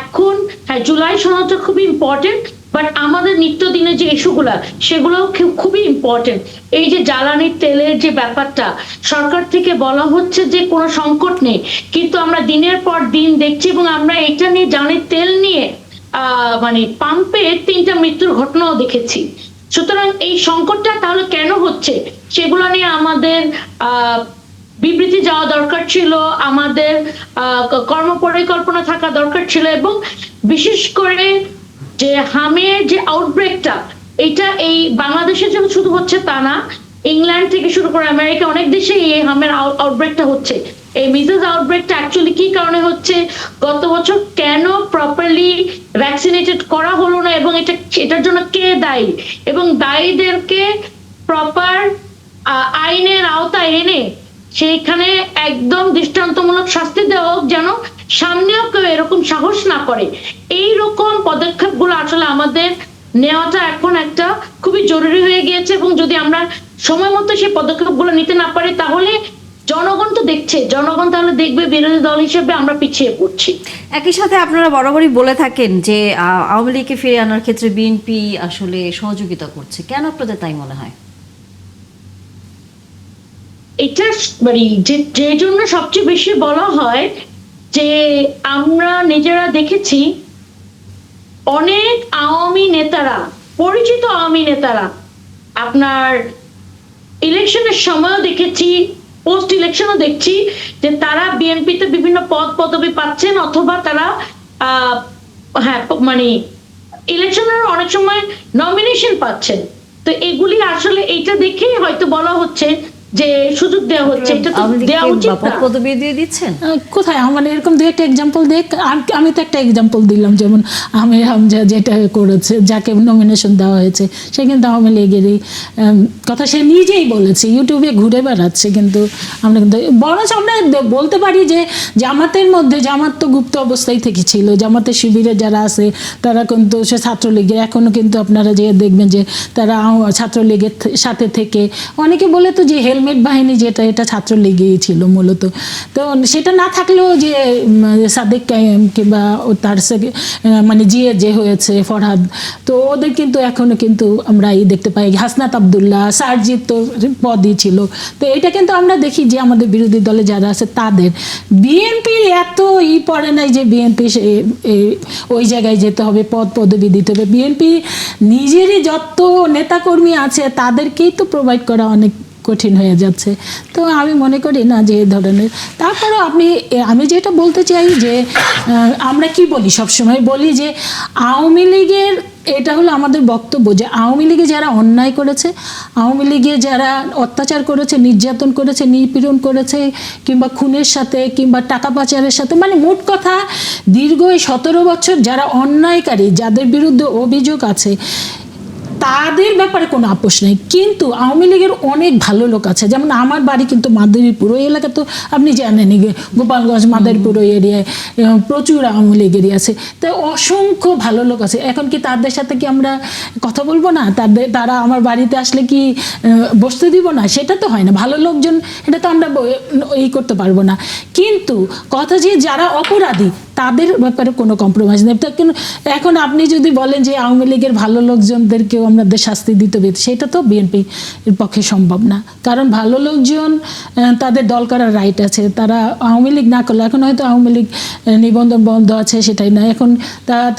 এখন, হ্যাঁ জুলাই সনদটা খুবই ইম্পর্টেন্ট, বাট আমাদের নিত্যদিনের যে ইস্যুগুলা সেগুলো খুবই ইম্পর্টেন্ট। এই যে জ্বালানি তেলের যে ব্যাপারটা, সরকার থেকে বলা হচ্ছে যে কোনো সংকট নেই, কিন্তু আমরা দিনের পর দিন দেখছি, এবং আমরা এটা নিয়ে জ্বালানি তেল নিয়ে মানে পাম্পে 3টা মৃত্যুর ঘটনাও দেখেছি। সুতরাং এই সংকটটা তাহলে কেন হচ্ছে সেগুলো নিয়ে আমাদের বিবৃতি যাওয়া দরকার ছিল, আমাদের কর্মপরিকল্পনা থাকা দরকার ছিল, এবং বিশেষ করে যে হামের যে আউটব্রেকটা, এটা এই বাংলাদেশে যেন শুধু হচ্ছে তা না, ইংল্যান্ড থেকে শুরু করে আমেরিকা অনেক দেশে এই হামের আউটব্রেকটা হচ্ছে। এই মিজেস আউটব্রেকটা অ্যাকচুয়ালি কি কারণে হচ্ছে, গত বছর কেন প্রপারলি ভ্যাকসিনেটেড করা হলো না, এবং এটার জন্য কে দায়ী, এবং দায়ীদেরকে প্রপার আইনের আওতায় এনে সেইখানে একদম দৃষ্টান্তমূলক শাস্তি দেওয়া হোক, যেন সামনেও কেউ এরকম সাহস না করে। এই রকম পদক্ষেপগুলো আসলে আমাদের নেওয়াটা এখন একটা খুবই জরুরি হয়ে গিয়েছে, এবং যদি আমরা সময় মতো সেই পদক্ষেপগুলো নিতে না পারি তাহলে জনগণ তো দেখছে, জনগণ তাহলে দেখবে বিরোধী দল হিসেবে আমরা পিছিয়ে পড়ছি। একই সাথে আপনারা বরাবরই বলে থাকেন যে আওয়ামী লীগকে ফিরিয়ে আনার ক্ষেত্রে বিএনপি আসলে সহযোগিতা করছে, কেন আপনাদের তাই মনে হয়? এটা মানে যে জন্য সবচেয়ে বেশি বলা হয় যে আমরা নিজেরা দেখেছি অনেক আওয়ামী নেতারা, পরিচিত আওয়ামী নেতারা, আপনার ইলেকশনের সময়ও দেখেছি, পোস্ট ইলেকশনও দেখছি যে তারা বিএনপিতে বিভিন্ন পদ পদবি পাচ্ছেন, অথবা তারা হ্যাঁ মানে ইলেকশনের অনেক সময় নমিনেশন পাচ্ছেন। তো এগুলি আসলে এইটা দেখেই হয়তো বলা হচ্ছে যে সুযোগ দেওয়া হচ্ছে, এটা তো দেওয়া উচিত না। পদবি দিয়ে দিচ্ছেন কোথায়? মানে এরকম দু একটা এক্সাম্পল দেখ। আমি তো একটা এক্সাম্পল দিলাম, যেমন আমির হামজা যেটা করেছে, যাকে নমিনেশন দেওয়া হয়েছে, সে কিন্তু আওয়ামী লীগেরই কথা সে নিজেই বলেছে, ইউটিউবে ঘুরে বেড়াচ্ছে। কিন্তু আমরা কিন্তু বরঞ্চ আমরা বলতে পারি যে জামাতের মধ্যে, জামাত তো গুপ্ত অবস্থায় থেকে ছিল, জামাতের শিবিরে যারা আছে তারা কিন্তু সে ছাত্রলীগের, এখনও কিন্তু আপনারা যে দেখবেন যে তারা ছাত্রলীগের সাথে থেকে, অনেকে বলে তো যে হেলমেট বাহিনী যেটা, এটা ছাত্রলীগই ছিল মূলত। তো সেটা না থাকলেও যে সাদেক কায়েম কিংবা তার মানে জিয়ে যে হয়েছে ফরহাদ, তো ওদের কিন্তু এখনো কিন্তু আমরা এই দেখতে পাই, হাসনাত আবদুল্লাহ, সারজিৎ তো পদই ছিল। তো এটা কিন্তু আমরা দেখি যে আমাদের বিরোধী দলে যারা আছে তাদের, বিএনপির এত পড়ে নাই যে বিএনপি ওই জায়গায় যেতে হবে, পদ পদবি দিতে হবে। বিএনপি নিজেরই যত নেতাকর্মী আছে তাদেরকেই তো প্রোভাইড করা অনেক কঠিন হয়ে যাচ্ছে। তো আমি মনে করি না যে এই ধরনের। তারপরেও আমি যেটা বলতে চাই যে আমরা কি বলি, সবসময় বলি যে আওয়ামী লীগের, এটা হলো আমাদের বক্তব্য যে আওয়ামী লীগে যারা অন্যায় করেছে, আওয়ামী লীগে যারা অত্যাচার করেছে, নির্যাতন করেছে, নিপীড়ন করেছে, কিংবা খুনের সাথে কিংবা টাকা পাচারের সাথে, মানে মোট কথা দীর্ঘ 17 বছর যারা অন্যায়কারী, যাদের বিরুদ্ধে অভিযোগ আছে, তাদের ব্যাপারে কোনো আপোষ নেই। কিন্তু আওয়ামী লীগের অনেক ভালো লোক আছে, যেমন আমার বাড়ি কিন্তু মাদারীপুর ওই এলাকা, তো আপনি জানেনই গোপালগঞ্জ মাদারীপুর ওই এরিয়ায় প্রচুর আওয়ামী লীগেরই আছে। তাই অসংখ্য ভালো লোক আছে। এখন কি তাদের সাথে কি আমরা কথা বলবো না? তারা আমার বাড়িতে আসলে কি বসতে দিব না? সেটা তো হয় না। ভালো লোকজন, এটা তো আমরা করতে পারবো না। কিন্তু কথা যে যারা অপরাধী তাদের ব্যাপারে কোনো কম্প্রোমাইজ নেই। এখন আপনি যদি বলেন যে আওয়ামী লীগের ভালো লোকজনদেরকেও আমাদের শাস্তি দিতে হবে, সেটা তো বিএনপি এর পক্ষে সম্ভব না। কারণ ভালো লোকজন তাদের দল করার রাইট আছে, তারা আওয়ামী লীগ না করলে, এখন হয়তো আওয়ামী লীগ নিবন্ধন বন্ধ আছে সেটাই না, এখন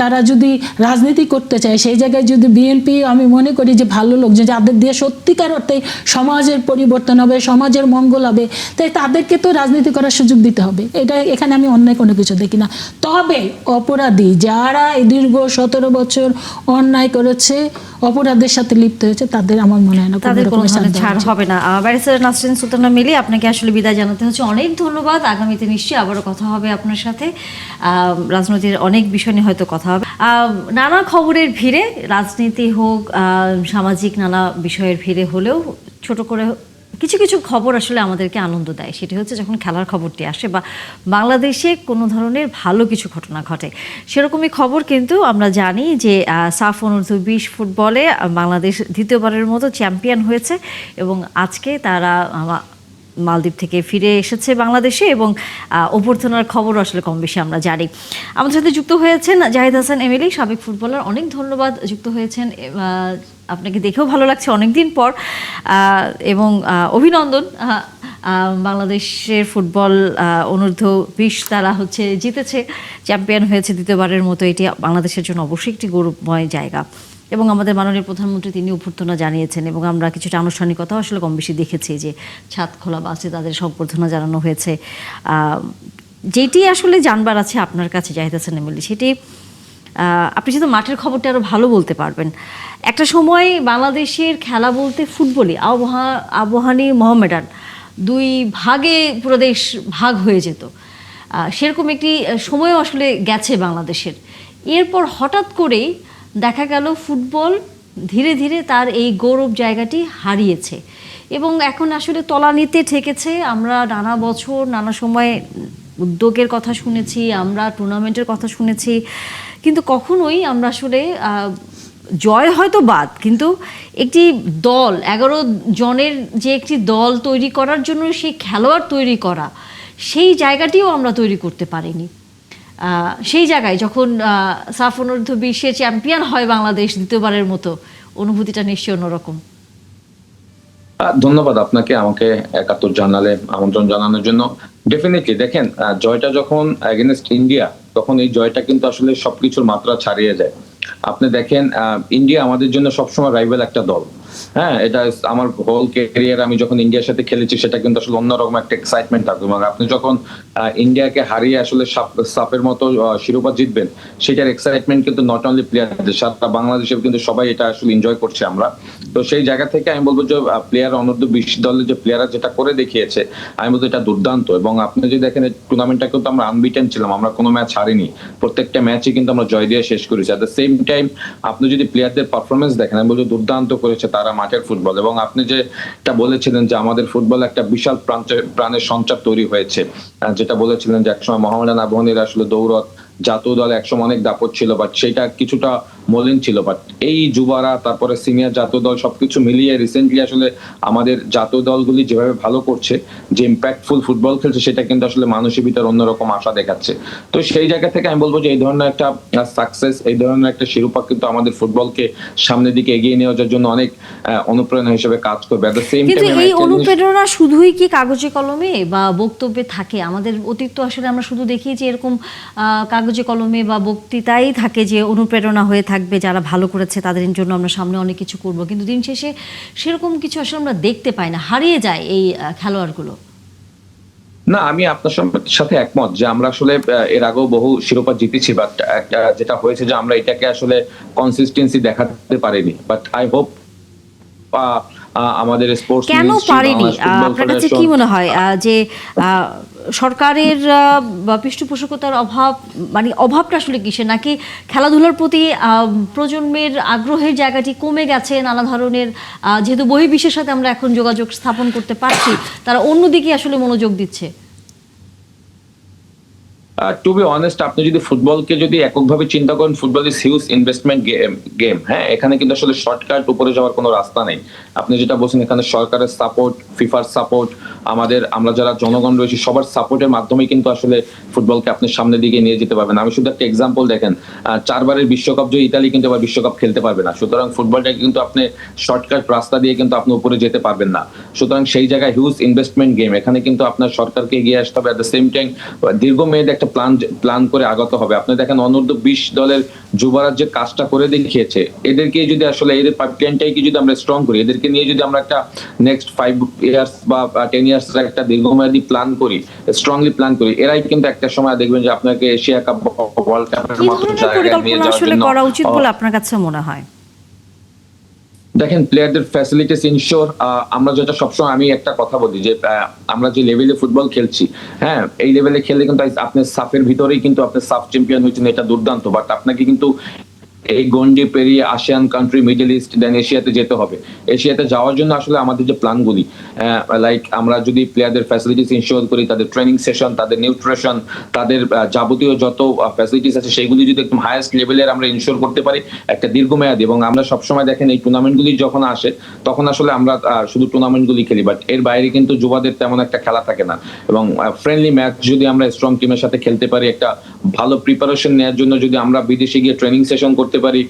তারা যদি রাজনীতি করতে চায় সেই জায়গায় যদি বিএনপি, আমি মনে করি যে ভালো লোকজন যাদের দিয়ে সত্যিকার অর্থে সমাজের পরিবর্তন হবে, সমাজের মঙ্গল হবে, তাই তাদেরকে তো রাজনীতি করার সুযোগ দিতে হবে। এখানে আমি অন্যায় কোনো কিছু দেখি না। তবে অপরাধী যারা দীর্ঘ 17 বছর অন্যায় করেছে, অপরাধের সাথে লিপ্ত হয়েছে, তাদের আমার মনে হয় না তাদের কোনো ছাড় হবে না। ব্যারিস্টার নাসরিন সুলতানা মিলি, আপনাকে আসলে বিদায় জানাতে হচ্ছে, অনেক ধন্যবাদ। আগামীতে নিশ্চয়ই আবারও কথা হবে আপনার সাথে, রাজনীতির অনেক বিষয় নিয়ে হয়তো কথা হবে। নানা খবরের ভিড়ে, রাজনীতি হোক, সামাজিক নানা বিষয়ের ভিড়ে হলেও ছোট করে কিছু কিছু খবর আসলে আমাদেরকে আনন্দ দেয়, সেটি হচ্ছে যখন খেলার খবরটি আসে বা বাংলাদেশে কোনো ধরনের ভালো কিছু ঘটনা ঘটে। সেরকমই খবর কিন্তু আমরা জানি যে সাফ অনূর্ধ্ব-20 ফুটবলে বাংলাদেশ দ্বিতীয়বারের মতো চ্যাম্পিয়ন হয়েছে এবং আজকে তারা মালদ্বীপ থেকে ফিরে এসেছে বাংলাদেশে এবং অভ্যর্থনার খবর আসলে কম বেশি আমরা জানি। আমাদের সাথে যুক্ত হয়েছেন জাহিদ হাসান এমএলএ, সাবেক ফুটবলার। অনেক ধন্যবাদ যুক্ত হয়েছেন, আপনাকে দেখেও ভালো লাগছে অনেকদিন পর, এবং অভিনন্দন। বাংলাদেশের ফুটবল অনূর্ধ্ব-20 তারা হচ্ছে জিতেছে, চ্যাম্পিয়ন হয়েছে দ্বিতীয়বারের মতো। এটি বাংলাদেশের জন্য অবশ্যই একটি গৌরবময় জায়গা এবং আমাদের মাননীয় প্রধানমন্ত্রী তিনি অভ্যর্থনা জানিয়েছেন এবং আমরা কিছুটা আনুষ্ঠানিকতাও আসলে কম বেশি দেখেছি যে ছাদ খোলা বাসে তাদের অভ্যর্থনা জানানো হয়েছে। যেটি আসলে জানবার আছে আপনার কাছে জাহিদ হাসান এমএলএ, সেটি আপনি যেহেতু মাঠের খবরটা আরও ভালো বলতে পারবেন। একটা সময় বাংলাদেশের খেলা বলতে ফুটবলই, আবাহনী মোহামেডান দুই ভাগে পুরো দেশ ভাগ হয়ে যেত, সেরকম একটি সময়ও আসলে গেছে বাংলাদেশের। এরপর হঠাৎ করেই দেখা গেল ফুটবল ধীরে ধীরে তার এই গৌরব জায়গাটি হারিয়েছে এবং এখন আসলে তলানিতে ঠেকেছে। আমরা নানা বছর নানা সময় উদ্যোগের কথা শুনেছি, আমরা টুর্নামেন্টের কথা শুনেছি, কিন্তু কখনোই আমরা আসলে জয় হয়তো বাদ, কিন্তু একটি দল 11 জনের যে একটি দল তৈরি করার জন্য সেই খেলোয়াড় তৈরি করা, সেই জায়গাটিও আমরা তৈরি করতে পারিনি। সেই জায়গায় যখন সাফ অনূর্ধ্ব-20 চ্যাম্পিয়ন হয় বাংলাদেশ দ্বিতীয়বারের মতো, অনুভূতিটা নিশ্চয়ই অন্যরকম। ধন্যবাদ আপনাকে আমাকে একাত্তর জানালে আমন্ত্রণ জানানোর জন্য। ডেফিনেটলি দেখেন, জয়টা যখন এগেনস্ট ইন্ডিয়া, তখন এই জয়টা কিন্তু আসলে সবকিছুর মাত্রা ছাড়িয়ে যায়। আপনি দেখেন, ইন্ডিয়া আমাদের জন্য সবসময় রাইভাল একটা দল। হ্যাঁ, এটা আমার হোল ক্যারিয়ার আমি যখন ইন্ডিয়ার সাথে খেলেছি সেটা কিন্তু আসলে অন্যরকম একটা এক্সাইটমেন্ট থাকবে এবং আপনি যখন ইন্ডিয়াকে হারিয়ে আসলে সাপের মতো শিরোপা জিতবেন, সেটার এক্সাইটমেন্ট কিন্তু নট অনলি প্লেয়ারদের, সারা বাংলাদেশের কিন্তু সবাই এটা আসলে এনজয় করছে আমরা। তো সেই জায়গা থেকে আমি বলবো যে প্লেয়ার অনূর্ধ্ব-20 দলের যে প্লেয়াররা যেটা করে দেখিয়েছে, আমি বলবো এটা দুর্দান্ত। এবং আপনি যদি দেখেন টুর্নামেন্টটা কিন্তু আমরা আনবিটেন ছিলাম, আমরা কোনো ম্যাচ হারিনি, প্রত্যেকটা ম্যাচই কিন্তু আমরা জয় দিয়ে শেষ করেছি। অ্যাট দ্য সেম টাইম আপনি যদি প্লেয়ারদের পারফরমেন্স দেখেন, আমি বলবো দুর্দান্ত করেছে তারা মাঠের ফুটবল। এবং আপনি যেটা বলেছিলেন যে আমাদের ফুটবল একটা বিশাল প্রাণের সঞ্চার তৈরি হয়েছে, যেটা বলেছিলেন যে একসময় মোহামেডান আবাহনীর আসলে দৌড়ত জাতীয় দল একসময় অনেক দাপট ছিল, বাট সেটা কিছুটা মলিন ছিল। বাট এই যুবারা, তারপরে সিনিয়র জাতীয় দল সবকিছু মিলিয়ে রিসেন্টলি আসলে আমাদের জাতীয় দলগুলি যেভাবে ভালো করছে, যে ইম্প্যাক্টফুল ফুটবল খেলছে, সেটা কিন্তু আসলে মানুষের ভিতরে অন্যরকম আশা দেখাচ্ছে। তো সেই জায়গা থেকে আমি বলবো যে এই ধরনের একটা সাকসেস, এই ধরনের একটা শিরোপা কিন্তু আমাদের ফুটবলকে সামনের দিকে এগিয়ে নিয়ে যাওয়ার জন্য অনেক অনুপ্রেরণা হিসেবে কাজ করবে। এট দ্য সেম টাইম এই অনুপ্রেরণা শুধুই কি কাগজে কলমে বা বক্তব্যে থাকে? আমাদের অতীত তো আসলে আমরা শুধু দেখি যে এরকম কাগজে কলমে বা বক্তৃতাই থাকে যে অনুপ্রেরণা হয়ে থাকবে, যারা ভালো করেছে তাদের জন্য আমরা সামনে অনেক কিছু করব, কিন্তু দিন শেষে সেরকম কিছু আসলে আমরা দেখতে পাই না, হারিয়ে যায় এই খেলোয়াড়গুলো। না, আমি আপনার সাথে একমত যে আমরা আসলে এর আগেও বহু শিরোপা জিতেছি, বাট যেটা হয়েছে যে আমরা এটাকে আসলে কনসিস্টেন্সি দেখাতে পারিনি। বাট আই হোপ আমাদের স্পোর্টস কেন পারেনি আপনার কাছে কি মনে হয় যে সরকারের পৃষ্ঠপোষকতার অভাব, মানে অভাবটা আসলে কিসে, নাকি খেলাধুলার প্রতি প্রজন্মের আগ্রহের জায়গাটি কমে গেছে নানা ধরনের, যেহেতু বহির্বিশ্বের সাথে আমরা এখন যোগাযোগ স্থাপন করতে পারছি, তারা অন্যদিকে আসলে মনোযোগ দিচ্ছে? টু বি অনেস্ট, আপনি যদি ফুটবলকে যদি এককভাবে চিন্তা করেন, football is huge investment game. হ্যাঁ, এখানে কিন্তু আসলে শর্টকাট উপরে যাওয়ার কোনো রাস্তা নেই। আপনি যেটা বলছেন, এখানে সরকারের সাপোর্ট, ফিফার সাপোর্ট, আমরা যারা জনগণ রয়েছে সবার সাপোর্টের মাধ্যমে কিন্তু আসলে ফুটবলকে আপনি সামনের দিকে নিয়ে যেতে পারবেন। আমি শুধু একটা এক্সাম্পল দেখেন, 4 বারের বিশ্বকাপ জয়ী ইতালি কিন্তু আবার বিশ্বকাপ খেলতে পারবে না। সুতরাং ফুটবলটাকে কিন্তু আপনি শর্টকাট রাস্তা দিয়ে কিন্তু আপনি উপরে যেতে পারবেন না। সুতরাং সেই জায়গায় হিউজ ইনভেস্টমেন্ট গেম, এখানে কিন্তু আপনার সরকারকে এগিয়ে আসতে হবে। অ্যাট দ্য সেম টাইম দীর্ঘমেয়াদী একটা প্ল্যান করে আগাতে হবে। আপনি দেখেন অনূর্ধ্ব-20 দলের যুবরাজ যে কাজটা করে দেখিয়েছে, এদেরকে যদি আসলে এদের পাইপলাইনটাকে যদি আমরা স্ট্রং করি, এদেরকে নিয়ে যদি আমরা একটা নেক্সট 5 ইয়ার্স বা 10 ইয়ার্স একটা দীর্ঘমেয়াদী প্ল্যান করি, স্ট্রংলি প্ল্যান করি, এরাই কিন্তু একটা সময় দেখবেন যে আপনাকে এশিয়া কাপ, ওয়ার্ল্ড কাপের মতো জায়গায় নিয়ে যাওয়ার জন্য করা উচিত বলে আপনার কাছে মনে হয়? দেখেন, প্লেয়ারদের ফ্যাসিলিটিস ইনশোর, আমরা যেটা সবসময় আমি একটা কথা বলি যে আমরা যে লেভেলে ফুটবল খেলছি, হ্যাঁ, এই লেভেলে খেললে কিন্তু আপনি সাফের ভিতরেই কিন্তু আপনি সাফ চ্যাম্পিয়ন হয়েছেন, এটা দুর্দান্ত। বাট আপনাকে কিন্তু এই গন্ডি পেরিয়ে আসিয়ান কান্ট্রি, মিডল ইস্ট, দেন এশিয়াতে যেতে হবে। এশিয়াতে যাওয়ার জন্য আসলে আমাদের যে প্ল্যানগুলি, লাইক আমরা যদি প্লেয়ারদের ফ্যাসিলিটিস ইনশিওর করি, তাদের ট্রেনিং সেশন, তাদের নিউট্রিশন, তাদের যাবতীয় যত ফ্যাসিলিটিস আছে সেগুলি যদি একদম হাইয়েস্ট লেভেলের আমরা ইনশিওর করতে পারি একটা দীর্ঘমেয়াদী, এবং আমরা সবসময় দেখেন এই টুর্নামেন্টগুলি যখন আসে তখন আসলে আমরা শুধু টুর্নামেন্টগুলি খেলি, বাট এর বাইরে কিন্তু যুবাদের তেমন একটা খেলা থাকে না। এবং ফ্রেন্ডলি ম্যাচ যদি আমরা স্ট্রং টিমের সাথে খেলতে পারি, একটা ভালো প্রিপারেশন নেওয়ার জন্য যদি আমরা বিদেশে গিয়ে ট্রেনিং সেশন করতে পারি,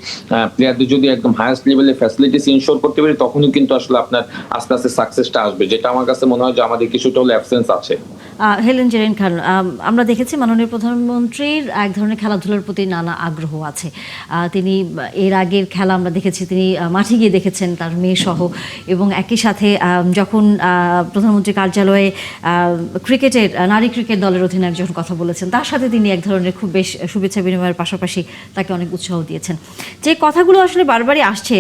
প্লেয়ারদের যদি একদম হাইয়েস্ট লেভেলের ফ্যাসিলিটিস ইনশিওর করতে পারি, তখনই কিন্তু আসলে আপনার আস্তে আস্তে সাকসেসটা আসবে, যেটা আমার কাছে মনে হয় যে আমাদের কিছুটা হলে অ্যাবসেন্স আছে। হেলেন জেরিন খান, আমরা দেখেছি মাননীয় প্রধানমন্ত্রীর এক ধরনের খেলাধুলার প্রতি নানা আগ্রহ আছে। তিনি এর আগের খেলা আমরা দেখেছি, তিনি মাঠে গিয়ে দেখেছেন তার মেয়ে সহ, এবং একই সাথে যখন প্রধানমন্ত্রী কার্যালয়ে ক্রিকেটের নারী ক্রিকেট দলের অধিনায়ক যখন কথা বলেছেন, তার সাথে তিনি এক ধরনের খুব বেশ শুভেচ্ছা বিনিময়ের পাশাপাশি তাকে অনেক উৎসাহ দিয়েছেন। যে কথাগুলো আসলে বারবারই আসছে,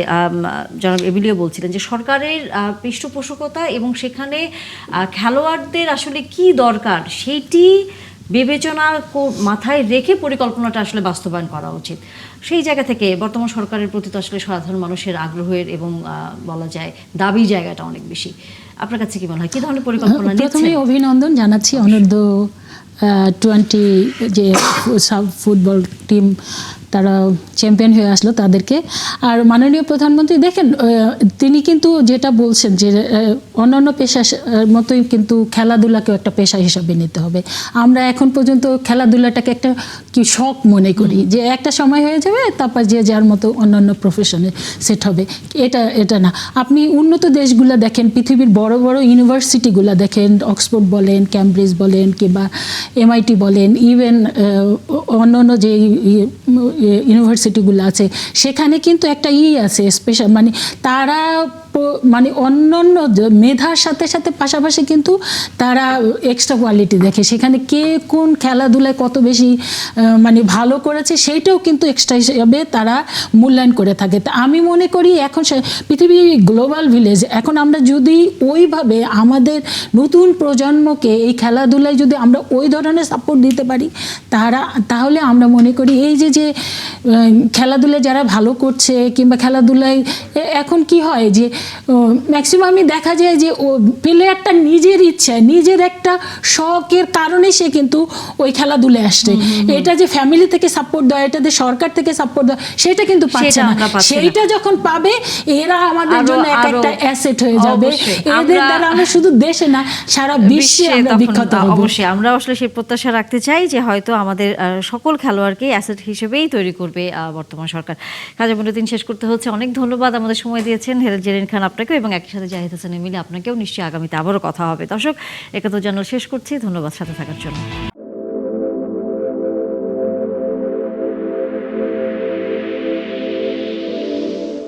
জনাব এমিলিও বলছিলেন যে সরকারের পৃষ্ঠপোষকতা এবং সেখানে খেলোয়াড়দের আসলে কি দরকার সেইটি বিবেচনা মাথায় রেখে পরিকল্পনাটা আসলে বাস্তবায়ন করা উচিত। সেই জায়গা থেকে বর্তমান সরকারের প্রতি তো আসলে সাধারণ মানুষের আগ্রহের এবং বলা যায় দাবি জায়গাটা অনেক বেশি। আপনার কাছে কি মনে হয়, কি ধরনের পরিকল্পনা নিচ্ছেন? প্রথমে অভিনন্দন জানাচ্ছি অনূর্ধ্ব 20 যে ফুটবল টিম, তারা চ্যাম্পিয়ন হয়ে আসলো তাদেরকে। আর মাননীয় প্রধানমন্ত্রী দেখেন, তিনি কিন্তু যেটা বলছেন যে অন্যান্য পেশার মতোই কিন্তু খেলাধুলাকেও একটা পেশা হিসাবে নিতে হবে। আমরা এখন পর্যন্ত খেলাধুলাটাকে একটা কি শখ মনে করি, যে একটা সময় হয়ে যাবে তারপর যে যার মতো অন্যান্য প্রফেশনে সেট হবে। এটা না। আপনি উন্নত দেশগুলো দেখেন, পৃথিবীর বড় বড় ইউনিভার্সিটিগুলো দেখেন, অক্সফোর্ড বলেন, ক্যামব্রিজ বলেন, কিংবা MIT বলেন, ইভেন অন্যান্য যে ইউনিভার্সিটিগুলো আছে, সেখানে কিন্তু একটা আছে স্পেশাল, মানে তারা মানে অন্যান্য মেধার সাথে সাথে পাশাপাশি কিন্তু তারা এক্সট্রা কোয়ালিটি দেখে, সেখানে কে কোন খেলাধুলায় কত বেশি মানে ভালো করেছে সেইটাও কিন্তু এক্সট্রা হিসেবে তারা মূল্যায়ন করে থাকে। তা আমি মনে করি এখন পৃথিবী গ্লোবাল ভিলেজ, এখন আমরা যদি ওইভাবে আমাদের নতুন প্রজন্মকে এই খেলাধুলায় যদি আমরা ওই ধরনের সাপোর্ট দিতে পারি, তাহলে আমরা মনে করি এই যে খেলাধুলায় যারা ভালো করছে, কিংবা খেলাধুলায় এখন কি হয় যে ম্যাক্সিমামই দেখা যায় যে ও প্লেয়ারটা নিজের ইচ্ছা, নিজের একটা শখের কারণে সে কিন্তু ওই খেলাধুলায় আসছে। এটা যে ফ্যামিলি থেকে সাপোর্ট দেয়, এটা যে সরকার থেকে সাপোর্ট দেয়, সেটা কিন্তু পাচ্ছে না। সেইটা যখন পাবে, এরা আমাদের জন্য একটা অ্যাসেট হয়ে যাবে। এদের দ্বারা আমরা শুধু দেশে না, সারা বিশ্বে আমরা বিখ্যাত হব। অবশ্যই আমরা আসলে সেই প্রত্যাশা রাখতে চাই যে হয়তো আমাদের সকল খেলোয়াড়কে অ্যাসেট হিসেবেই তৈরি করবে বর্তমান সরকার। কাজে বুলেটিন শেষ করতে হচ্ছে। অনেক ধন্যবাদ আমাদের সময় দিয়েছেন হেলেন জেরিন খান আপনাকেও, এবং একই সাথে জাহিদ হাসান এমিলি আপনাকেও। নিশ্চয়ই আগামীতে আবারও কথা হবে। দর্শক, 71 জানুয়ারি শেষ করছি। ধন্যবাদ সাথে থাকার জন্য।